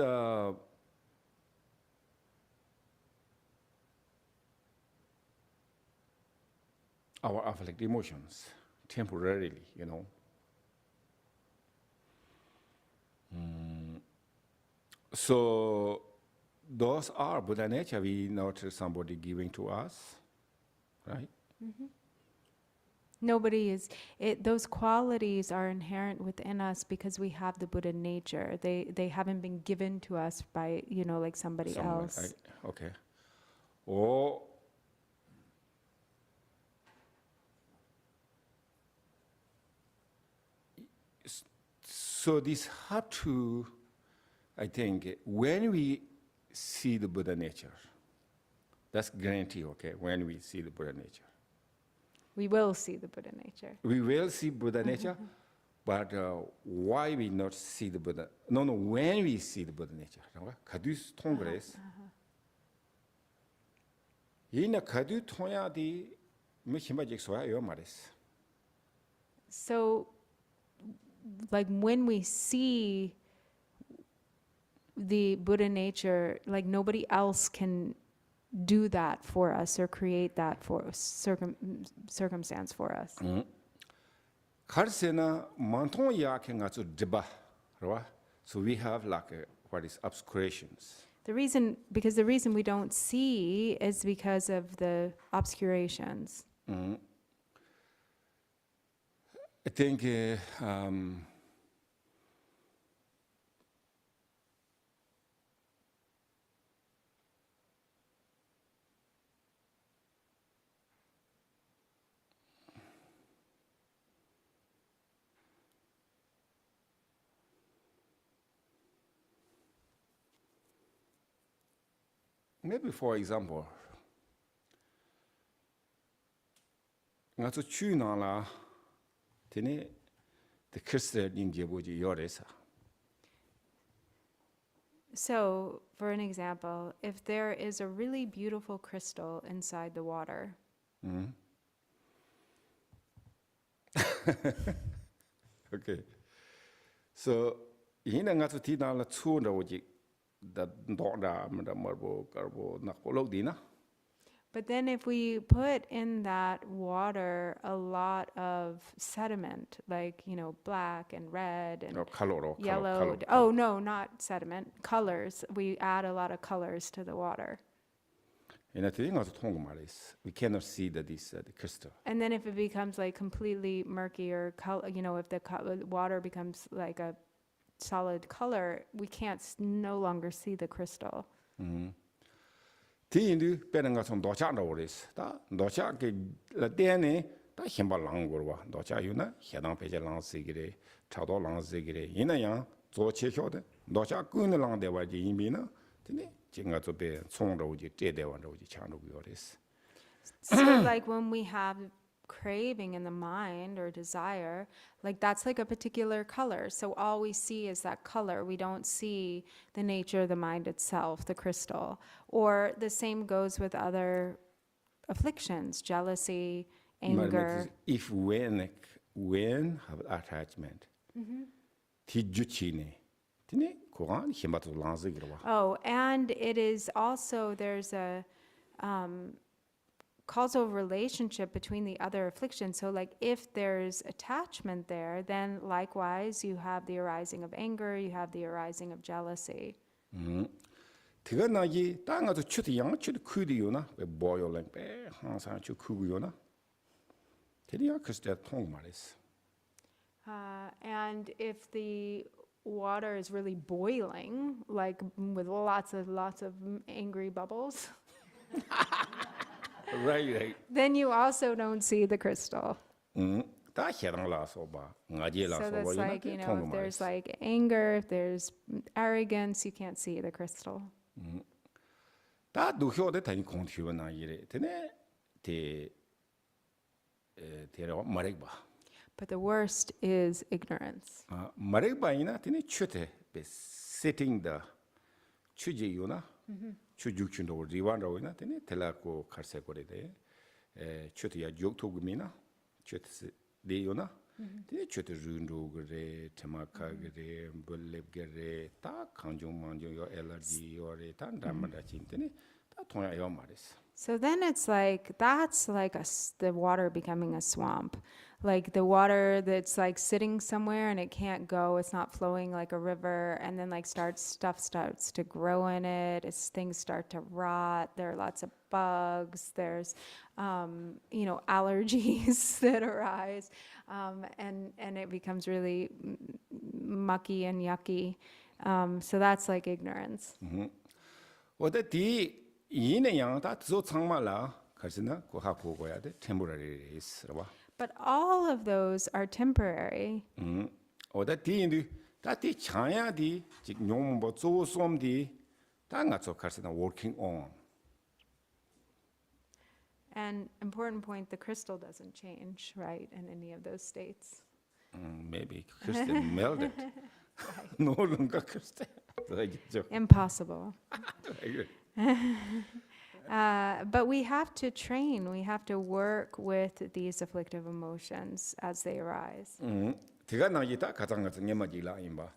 our affect emotions, temporarily, So those are Buddha nature, we not somebody giving to us, right? Nobody is, those qualities are inherent within us because we have the Buddha nature. They haven't been given to us by, like somebody else. Right? Okay. Or so this have to, I think, when we see the Buddha nature, that's guarantee, okay, when we see the Buddha nature. We will see the Buddha nature. We will see Buddha nature, but why we not see the Buddha? No, when we see the Buddha nature. Kadus tongres. Yina kadu tonya di mechimajik soya yo mares. So, like when we see the Buddha nature, like nobody else can do that for us or create that for circumstance for us. Karsena manton ya kengatsu deba, right? So we have like what is obscurations. Because the reason we don't see is because of the obscurations. I think maybe, for example, ngazu chu na la tene the Christian in Djibouti yoresa. So, for an example, if there is a really beautiful crystal inside the water, Okay. So, yina nga tu ti na la chu na wo ji da do da ma da mar bo kar bo na ko lok di na. but then if we put in that water a lot of sediment, like, black and red and No color yellow. Oh, no, not sediment, colors. We add a lot of colors to the water. Ina ti nga tu tong ma is. We cannot see the crystal. And then if it becomes like completely murky or color, if the water becomes like a solid color, we can't no longer see the crystal. Ti indu pe nga song do cha no is. Da do cha ke la de ne da him ba lang go wa. Do cha yu na he dang pe je lang si ge de, cha do lang si ge de. Ina yang zo che xiao de. Do cha gu ne lang de wa ji yin bi na. Ti ne jing ga zo be cong ro ji zhe de wan ro ji cha no go is. So like when we have craving in the mind or desire, like that's like a particular color. So all we see is that color. We don't see the nature of the mind itself, the crystal. Or the same goes with other afflictions, jealousy, anger. If when have attachment, ti ju chi ne. Ti ne ko an him ba tu lang zi ge wa. Oh, and it is also, there's a causal relationship between the other afflictions. So like if there's attachment there, then likewise you have the arising of anger, you have the arising of jealousy. Tiga na ji ta nga tu chut yang chut ku di yo na be bo yo lang be hang sa chu ku yo na. Ti ya krista tong ma is. And if the water is really boiling, like with lots of angry bubbles, Right. then you also don't see the crystal. Ta he dang la so ba. Nga ji la So so that's wa yo na like, ke if tong ma there's is. like anger, if there's arrogance, you can't see the crystal. Ta du hyo de ta ni kong thyu na yi re. Ti ne te ro ma rek ba. But the worst is ignorance. Ma rek ba ina ti ne chute be sitting the chu ji yo na. Chu juk chun do ri wan ro na ti ne tela ko khar se ko re de. Chute ya jok to gu mi na. Chute de yo na. Ti ne chute run do ge re, tema ka ge re, bul lep ge re, ta kang jong mang jong yo allergy yo re, ta ndam ma da chin ti ne ta thong ya yo ma res. So then it's like, that's like the water becoming a swamp. Like the water that's like sitting somewhere and it can't go, it's not flowing like a river, and then like stuff starts to grow in it, things start to rot, there are lots of bugs, there's, allergies that arise, and it becomes really mucky and yucky. So that's like ignorance. Wa da di yin ne yang ta zo chang ma la, ka shi na ko ha ko go ya de temporary is ba. But all of those are temporary. Wa da di yin du ta di chang ya di ji nyong bo zo som di ta nga zo ka shi na working on. And important point, the crystal doesn't change, right, in any of those states. Maybe Christian melted. No longer Christian. Impossible. But we have to train, we have to work with these afflictive emotions as they arise. Tiga na yi ta ka chang nga ma ji la yin ba.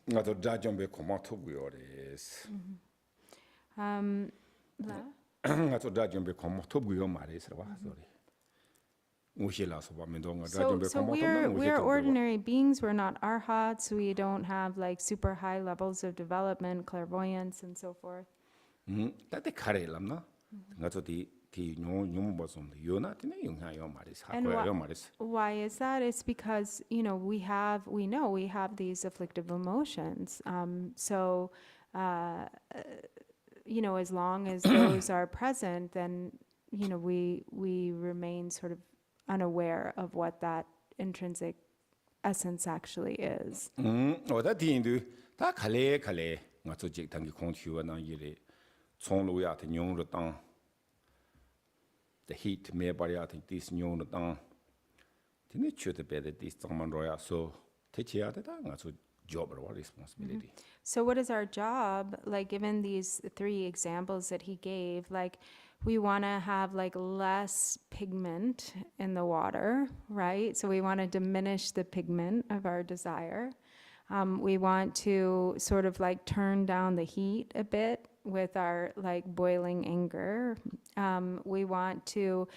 Nga to da jong be ko ma thu gu yo res. Nga to da jong be ko ma thu gu yo ma res ba. Sorry. So we're ordinary beings, we're not arhats, we don't have like super high levels of development, clairvoyance, and so forth. Tate kare lam na. Nga to ti nyong bo som yo na ti ne yung ha yo ma res. Ha ko yo ma res. Why is that? It's because, we have these afflictive emotions. As long as those are present, then, we remain sort of unaware of what that intrinsic essence actually is. O da di ndu ta kale nga to jik tang ki kong thyu na yi le. Chong lu ya te nyong ru tang. The heat me ba ya te dis nyong ru tang. Ti ne chu te be de dis chang man ro ya so te che ya de da nga to job or responsibility. So what is our job, like given these 3 examples that he gave, like we want to have like less pigment in the water, right? So we want to diminish the pigment of our desire. We want to sort of like turn down the heat a bit with our like boiling anger. We want to,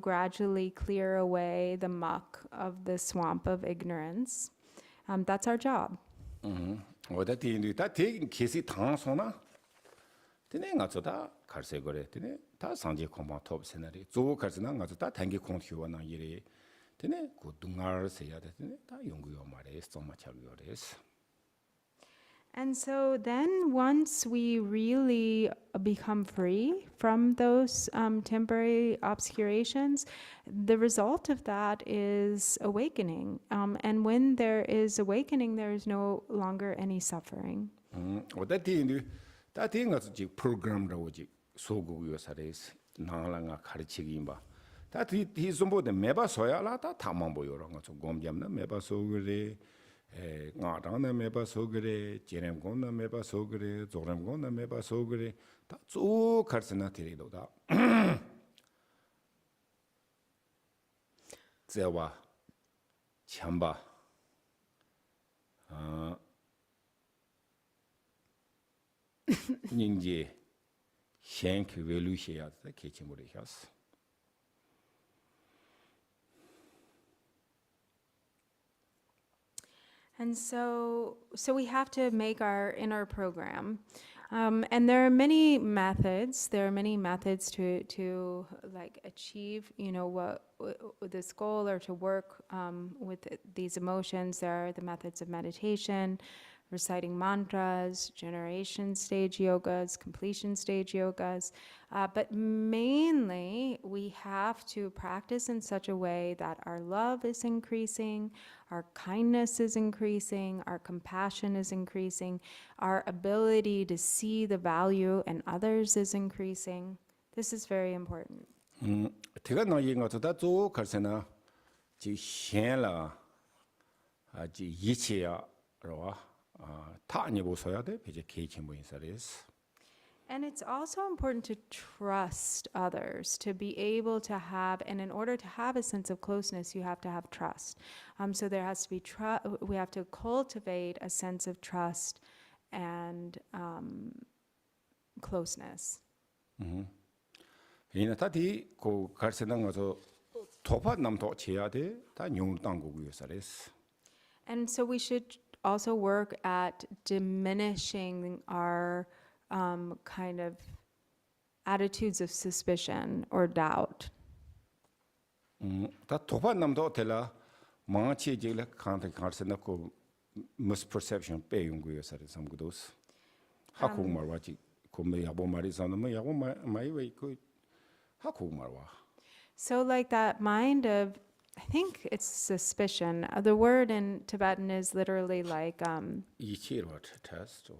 gradually clear away the muck of the swamp of ignorance. That's our job. 어디 다 대긴 계시 당소나 되네 가서 다 갈세 거래 되네 다 상지 공방 톱 세나리 조 갈세나 가서 다 단기 공티와나 이래 되네 그 등알 세야 되네 다 연구요 말에 정말 잘요래스. And so then once we really become free from those temporary obscurations, the result of that is awakening. And when there is awakening, there is no longer any suffering. 어디 다 대긴 가서 지 프로그램라고 지 소고요 사례스 나랑가 가르치기 봐. 다 뒤좀보다 매바 소야라 다 탐만 보여랑 가서 곰잡나 매바 소그래 나랑나 매바 소그래 제렘고나 매바 소그래 조렘고나 매바 소그래 다쭉 갈스나 데리도다 제와 참바 닝지 셴크 벨루시야다 케치모리하스. And so we have to make our inner program. And there are many methods. There are many methods to like achieve, what this goal or to work with these emotions. There are the methods of meditation, reciting mantras, generation stage yogas, completion stage yogas. But mainly, we have to practice in such a way that our love is increasing, our kindness is increasing, our compassion is increasing, our ability to see the value in others is increasing. This is very important. 제가 나이 가서다 쭉 갈세나 지 현라 지 이치야로 다 아니 보셔야 돼. 이제 개체 모인사레스. And it's also important to trust others, to be able to have, and in order to have a sense of closeness, you have to have trust. So there has to be we have to cultivate a sense of trust and closeness. 이나 다디 고 갈세당 가서 토파 남도 쳐야 돼. 다 용당고고요사레스. And so we should also work at diminishing our kind of attitudes of suspicion or doubt. 다 토파 남도 tel라 망치 제일 칸테 갈세나 고 misperception 빼용고요사레 삼고도스. 한국말 와지 고메 야보 말이 사는 야보 마이웨이 그 한국말 와. So like that mind of, I think it's suspicion. The word in Tibetan is literally like test or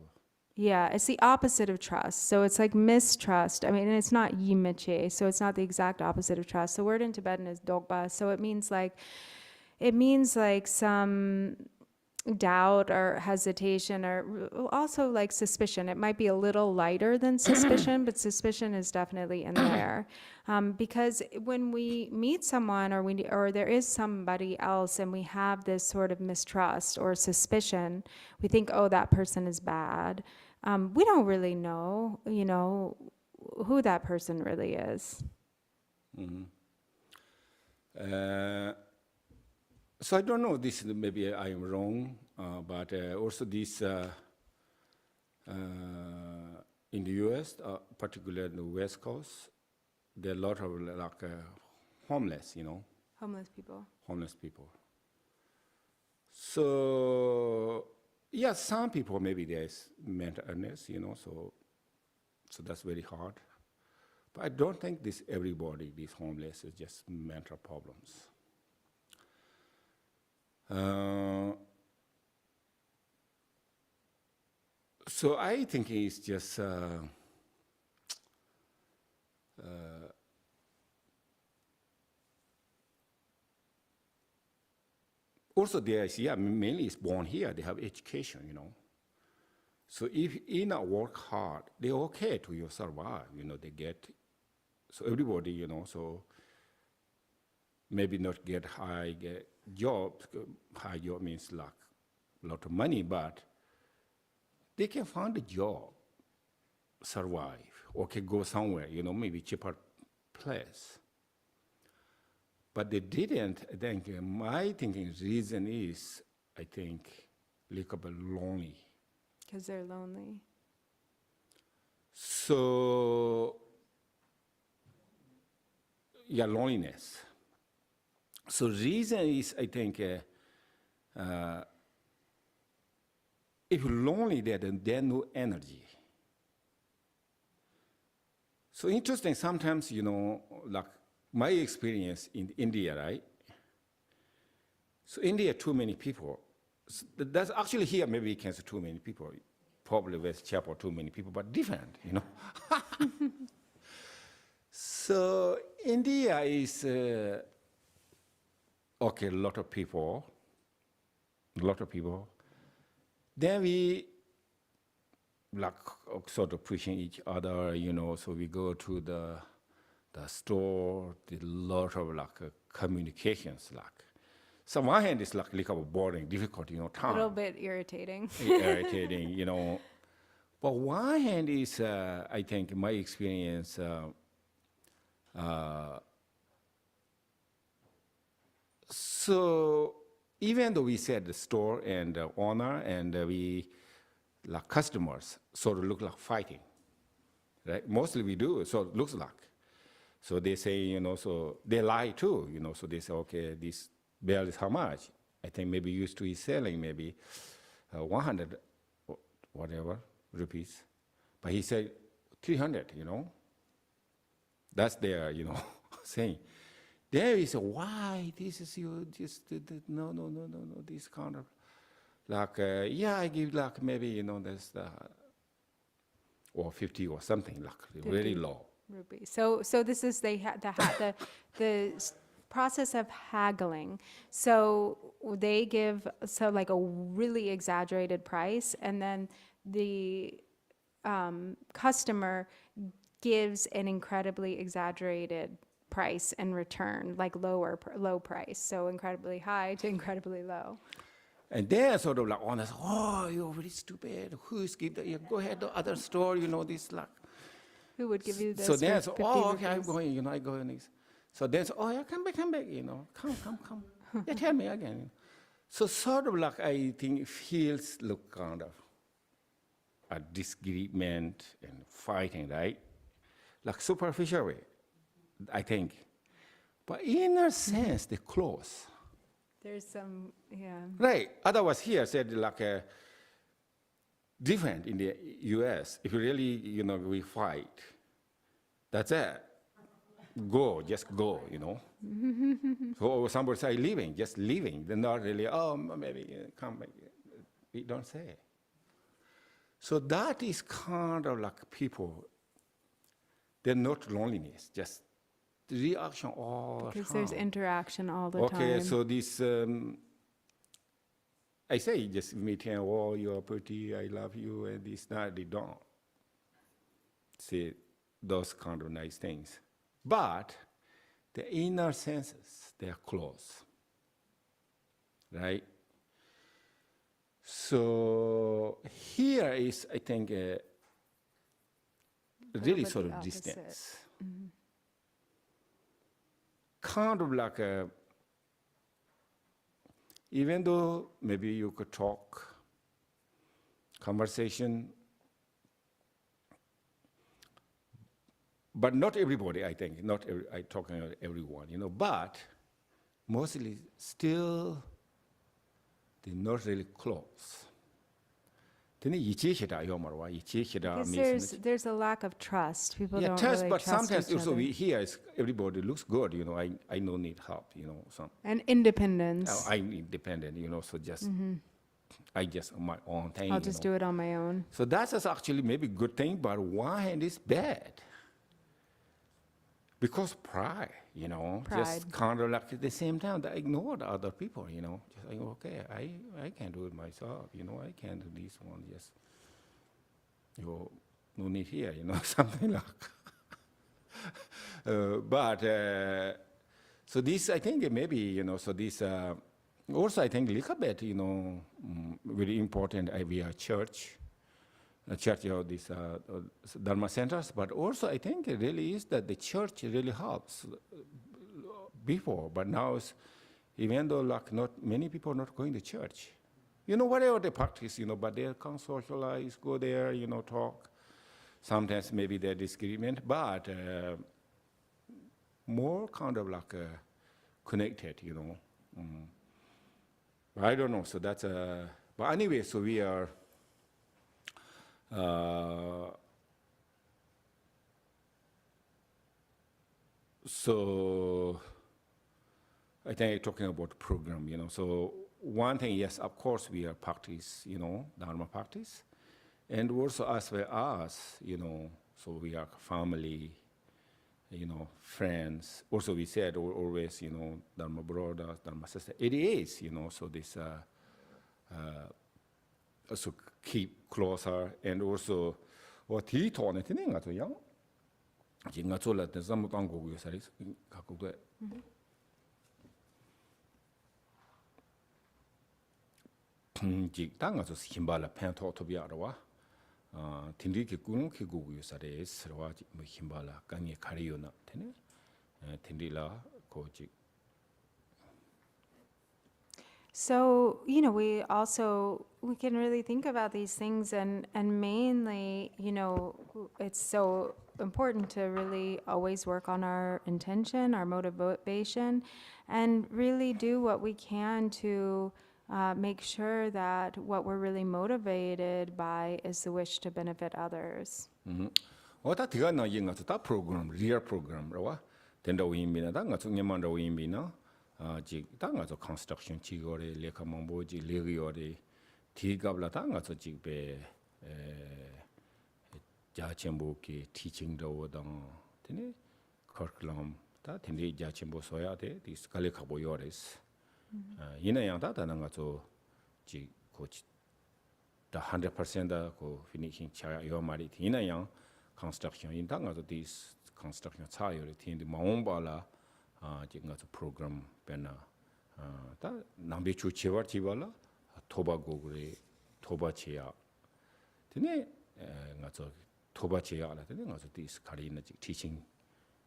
yeah, it's the opposite of trust. So it's like mistrust. I mean, and it's not yimeche, so it's not the exact opposite of trust. The word in Tibetan is dogba, so it means like some doubt or hesitation or also like suspicion. It might be a little lighter than suspicion, but suspicion is definitely in there. Because when we meet someone or there is somebody else and we have this sort of mistrust or suspicion, we think, oh, that person is bad. We don't really know, who that person really is. So I don't know, this maybe I am wrong, but also this in the US, particularly in the West Coast, there are a lot of like homeless, Homeless people. Homeless people. So yeah, some people maybe there's mental illness, so that's very hard. But I don't think everybody, these homeless, is just mental problems. So I think it's just also they is, yeah, mainly is born here, they have education, So if you not work hard, they're okay to you survive, they get, so everybody, so maybe not get high jobs, high job means like a lot of money, but they can find a job, survive, or can go somewhere, maybe cheaper place. But they didn't. I think my thinking reason is, I think, little bit lonely. Because they're lonely. So, yeah, loneliness. So reason is, I think, if you're lonely, there's no energy. So interesting, sometimes, like my experience in India, right? So India, too many people. So that's actually here, maybe you can say too many people. Probably West Chapel, too many people, but different, So India is, okay, a lot of people. Then we like sort of pushing each other, so we go to the store, a lot of communications, So one hand is like a little boring, difficult, time. A little bit irritating. Irritating, But one hand is, I think, my experience, so even though we said the store and the owner and we, like customers, sort of look like fighting, right? Mostly we do, so it looks like. So they say, so they lie too, so they say, okay, this bell is how much? I think maybe used to be selling maybe 100 whatever rupees, but he said 300, That's their, saying. There is a why this is you just no, this kind of yeah, I give maybe there's the or 50 or something very low. Rupees. So this is the process of haggling. So they give like a really exaggerated price, and then the customer gives an incredibly exaggerated price in return, like low price, so incredibly high to incredibly low. And they're sort of honest. Oh, you're very stupid. Who's give the? Go ahead to other store. This Who would give you this? So then, for 50 okay, I'm rupees? going. I go and so then, oh yeah, come back. Come. Yeah, tell me again. So sort of I think feels kind of a disagreement and fighting, right? Like superficial way, I think. But in a sense, they're close. There's some, yeah. Right. Otherwise, here said different in the U.S. If you really, we fight, that's it. Just go, So somebody say leaving, just leaving. They're not really, oh, maybe come back. We don't say. So that is kind of people, they're not loneliness, just the reaction all the time. Because there's interaction all the time. Okay, so this, I say just meeting, oh, you're pretty, I love you, and this, that, they don't say those kind of nice things. But the inner senses, they are close, right? So here is, I think, really sort of opposite. distance. Mm-hmm. Kind of even though maybe you could talk, conversation, but not everybody, I think, I'm talking about everyone, but mostly still, they're not really close. Because there's a lack of trust. People don't trust, really but trust sometimes each also other. we hear everybody looks good, I no need help, some. And independence. I'm independent, so just, I just on my own thing. I'll just do it on my own. So that's actually maybe good thing, but one hand is bad. because pride, you know, Pride. just kind of like at the same time they ignored other people, you know, just like, okay, I can do it myself, you know, I can do this one, just, you know, no need here, you know, something like. So this, I think maybe, you know, so this, also I think a little bit, you know, very important, we are church, church, you know, these Dharma centers, but also I think it really is that the church really helps before, but now it's, even though like not many people are not going to church, you know, whatever they practice, you know, but they can socialize, go there, you know, talk. Sometimes maybe they're disagreement, but more kind of like connected, you know. I don't know, so that's but anyway, so we are, so I think talking about program, you know, so one thing, yes, of course we are practice, you know, Dharma practice, and also as well as, you know, so we are family, you know, friends. Also we said always, you know, Dharma brothers, Dharma sister. It is, you know, so this, also keep closer, and also, what he taught it in English, young. Jinga chola te zamu tango gu saris kaku de. Jik tanga so himbala pen to to biara wa. Tindi ki kunu ki gu gu saris rawa himbala kangi kariyo na tene. Tindi la ko jik. So, you know, we can really think about these things, and mainly, you know, it's so important to really always work on our intention, our motivation, and really do what we can to make sure that what we're really motivated by is the wish to benefit others. Wata tiga na yinga ta program, real program, rawa. Tenda wimbina ta nga tsungema ndo wimbina. Jik ta nga tso construction chigore, leka mambo jik legiyore, tigabla ta nga tso jik be jachenbo ki teaching dawo dang, tene curriculum, ta tende jachenbo soya de, di skale kabo yores. Yina yang ta nga tso jik ko ta 100% da ko finishing chaya yo mari, yina yang construction, yin ta nga tso dis construction cha yore, tende maomba la, jik nga tso program pena ta nambe chu chewar chiwala toba gogre toba cheya tene nga tso toba cheya la tene nga tso dis kari na jik teaching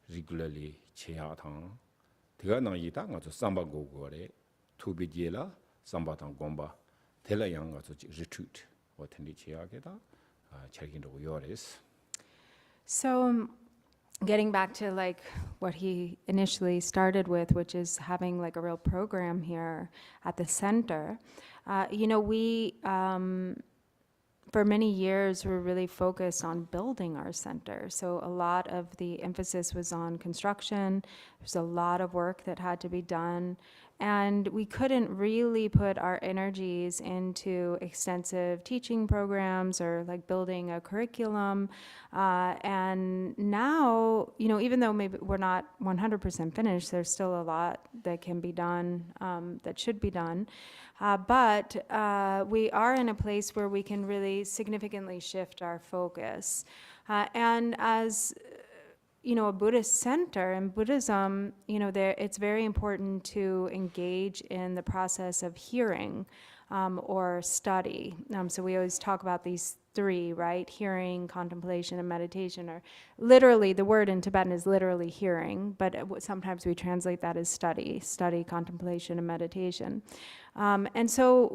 regularly cheya thang tiga na yi ta nga tso samba gogore tubi jela samba thang gomba tela yang nga tso jik retreat wa tende cheya ke ta chargin do yores. So, getting back to like what he initially started with, which is having like a real program here at the center, you know, we for many years were really focused on building our center. So a lot of the emphasis was on construction. There's a lot of work that had to be done. And we couldn't really put our energies into extensive teaching programs or like building a curriculum. And now, you know, even though maybe we're not 100% finished, there's still a lot that can be done, that should be done. But we are in a place where we can really significantly shift our focus. And as you know, a Buddhist center in Buddhism, you know, it's very important to engage in the process of hearing or study. So we always talk about these three, right? Hearing, contemplation, and meditation. Or literally, the word in Tibetan is literally hearing, but sometimes we translate that as study, contemplation, and meditation. And so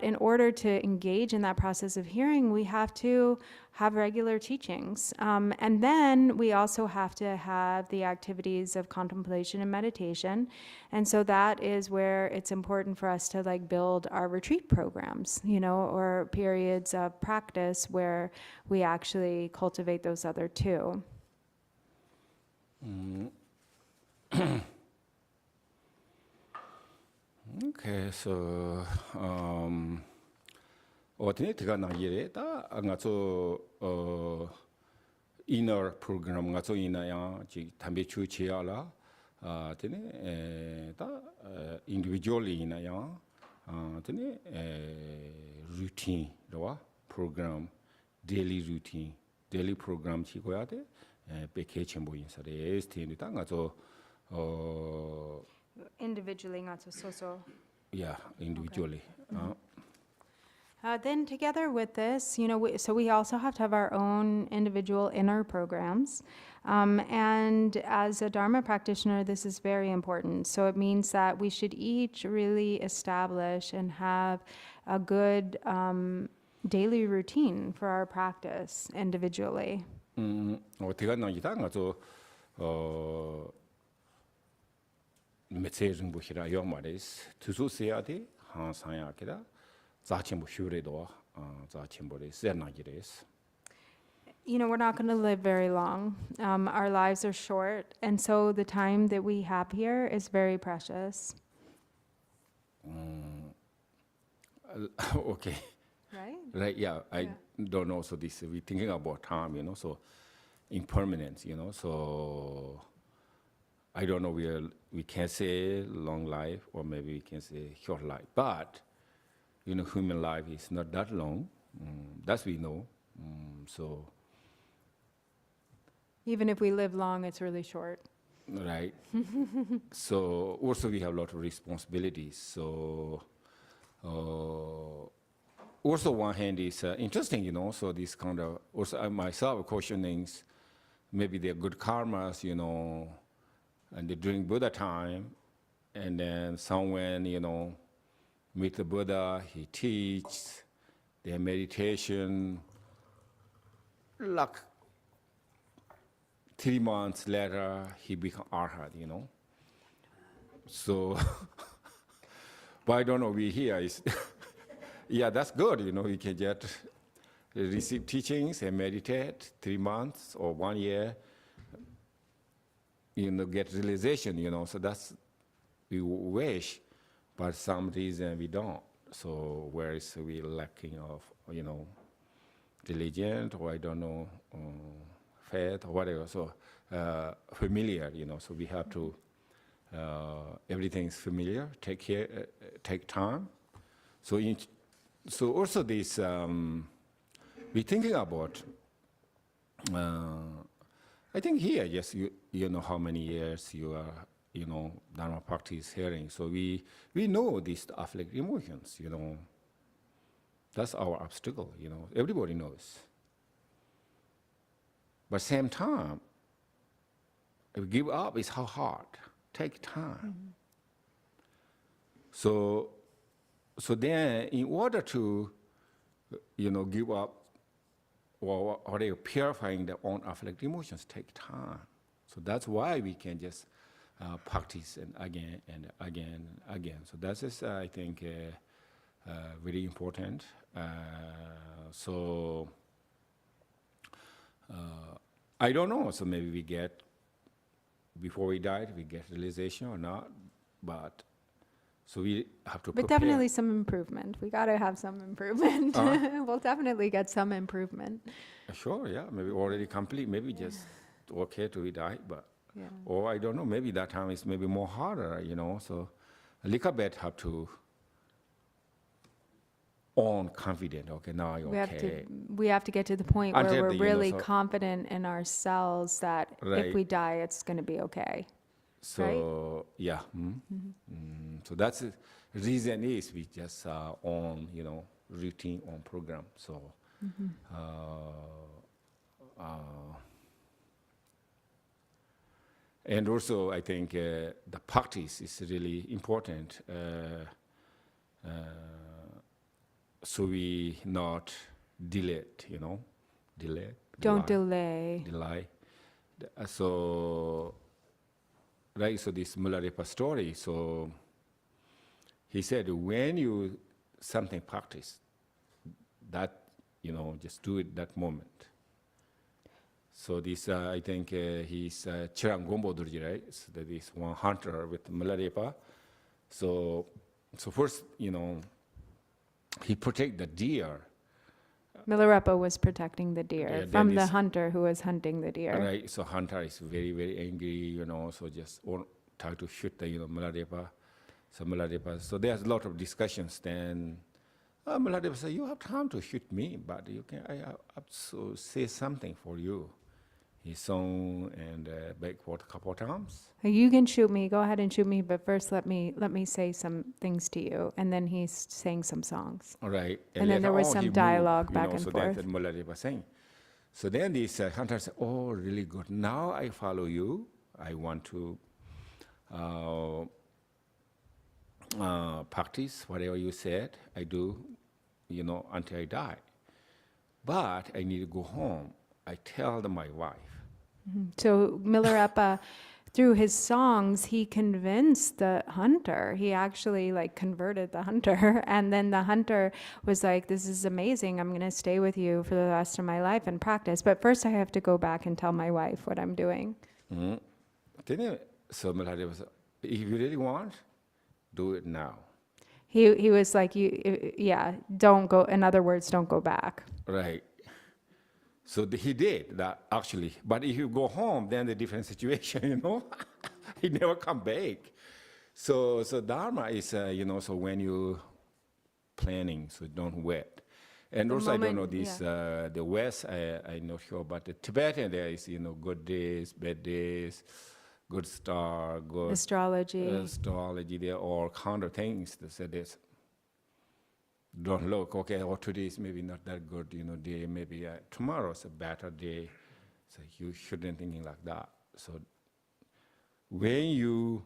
in order to engage in that process of hearing, we have to have regular teachings. And then we also have to have the activities of contemplation and meditation. And so that is where it's important for us to like build our retreat programs, you know, or periods of practice where we actually cultivate those other two. Okay, so 어떻게 들어가나 이래 다 안가서 inner program nga so ina yang ji thambe chu che ya la tene ta individually ina yang tene routine do program daily routine daily program chi ko ya de pe ke chen bo yin sa de este ta nga so Individually, not so. yeah individually Then together with this, so we also have to have our own individual inner programs. And as a Dharma practitioner, this is very important. So it means that we should each really establish and have a good daily routine for our practice individually. 어디가 나기다 가서 메시지 보시라 요 말이스 투수세야디 한상야기다 자침부 휴레도 자침부리 세나기레스. We're not going to live very long. Our lives are short, and so the time that we have here is very precious. Okay. Right? Right, yeah. I don't know, so this, we're thinking about time, so impermanence, so I don't know, we can say long life, or maybe we can say short life, but, human life is not that long, that we know, so. Even if we live long, it's really short. Right. So also we have a lot of responsibilities, so also one hand is interesting, so this kind of, also I myself questioning, maybe they're good karmas, and during Buddha time, and then someone, meet the Buddha, he teaches, their meditation, like 3 months later, he become arhat, So, but I don't know, we here is, yeah, that's good, you can just receive teachings and meditate 3 months or 1 year, get realization, so that's, we wish, but some reason we don't. So, whereas we lacking of, diligent, or I don't know, faith or whatever, so familiar, so we have to, everything's familiar, take time. So also this, we're thinking about, I think here, yes, you know how many years you are, Dharma practice hearing, so we know these afflictive emotions, that's our obstacle, everybody knows. But same time, if give up is how hard. Take time. So then, in order to, give up or purifying their own afflictive emotions, take time. So that's why we can just practice and again and again and again. So that is, I think, very important. I don't know, so maybe we get, before we die, we get realization or not, but, so we have to But prepare. definitely some improvement. We got to have some improvement. We'll definitely get some improvement. Sure, yeah, maybe already complete, maybe just okay till we die, but, Yeah. or I don't know, maybe that time is maybe more harder, so a little bit have to own confident, okay, now you're okay. We have to get to the point where Until we're the, really so- confident in ourselves that Right. if we die, it's going to be okay. So, yeah. So that's the reason is we just on, routine, on program. So, and also I think the practice is really important. So we not delay it, Don't delay. delay. So, right, so this Mullarepa story, so he said when you something practice, that, just do it that moment. So this, I think he's Chirang Gombo Durji, right? So that is one hunter with Mullarepa. So first, he protect the deer Milarepa was protecting the Yeah, deer then from the this- hunter who was hunting the deer. Right, so hunter is very, very angry, so just try to shoot the, Milarepa. So Milarepa, so there's a lot of discussions then. Milarepa said, you have time to shoot me, but I have to say something for you. He sung and back for a couple of times. You can shoot me, go ahead and shoot me, but first let me say some things to you. And then he sang some songs. All right. And then later there was on, some he moved, dialogue back and so forth. that's what Milarepa saying. So then this hunter said, oh, really good. Now I follow you. I want to practice whatever you said. I do, until I die. But I need to go home. I tell my wife. So Milarepa, through his songs, he convinced the hunter. He actually converted the hunter. And then the hunter was like, this is amazing. I'm going to stay with you for the rest of my life and practice. But first I have to go back and tell my wife what I'm doing. Mm-hmm. So Milarepa said, if you really want, do it now. He was like, don't go, in other words, don't go back. Right. So he did that actually. But if you go home, then the different situation, he never come back. So Dharma is, so when you planning, so don't wait. And The also, I don't moment- know this, the West, I'm not sure, but the Tibetan, there is, good days, bad days, good star, good Astrology. there are all kind of things that say this. Don't look, okay, or today is maybe not that good, day, maybe tomorrow's a better day. So you shouldn't thinking like that. So when you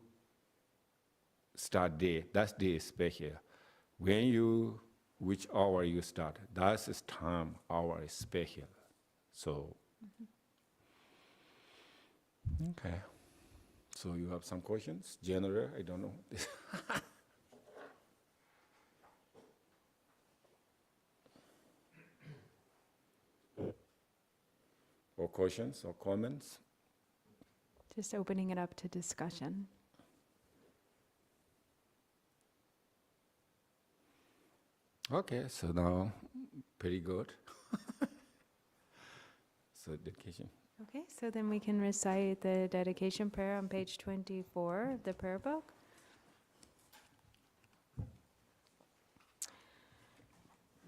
start day, that day is special. Which hour you start, that's is time, hour is special. So, okay. So you have some questions? General, I don't know. Or questions or comments? Just opening it up to discussion. Okay, so now, pretty good. So dedication. Okay, so then we can recite the dedication prayer on page 24 of the prayer book.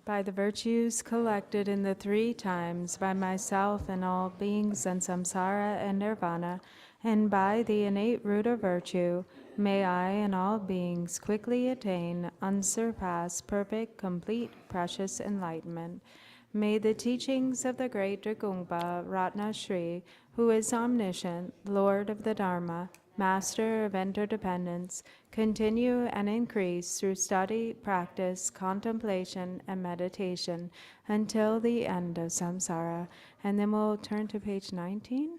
By the virtues collected in the 3 times by myself and all beings in samsara and nirvana, and by the innate root of virtue, may I and all beings quickly attain unsurpassed, perfect, complete, precious enlightenment. May the teachings of the great Dragungpa Ratna Shri, who is omniscient, Lord of the Dharma, Master of interdependence, continue and increase through study, practice, contemplation, and meditation until the end of samsara. And then we'll turn to page 19.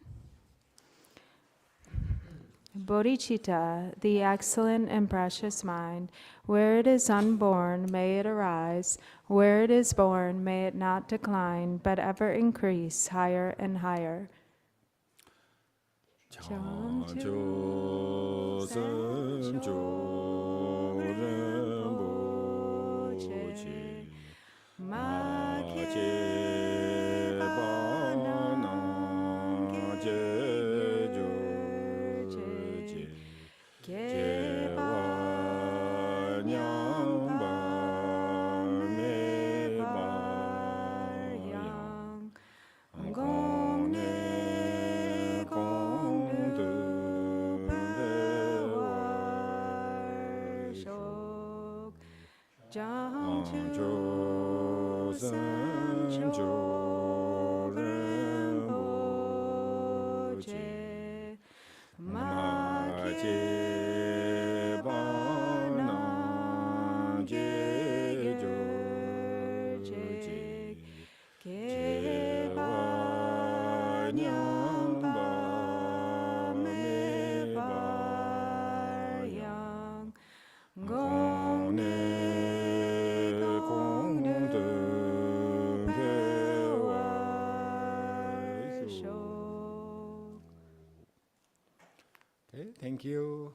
Bodhicitta, the excellent and precious mind, where it is unborn, may it arise. Where it is born, may it not decline, but ever increase higher and higher. Chancho Sancho Rinpoche Ma Che Ba Na Je Jo Je Je Wa Nyang Ba Me Ba Yang Gong Ne Gong Du Chancho Sancho Rinpoche Ma Che Ba Na Je Jo Je Je Wa Nyang Ba Me Ba Yang Gong Ne Gong Du Ge Wa Sho. Okay, thank you.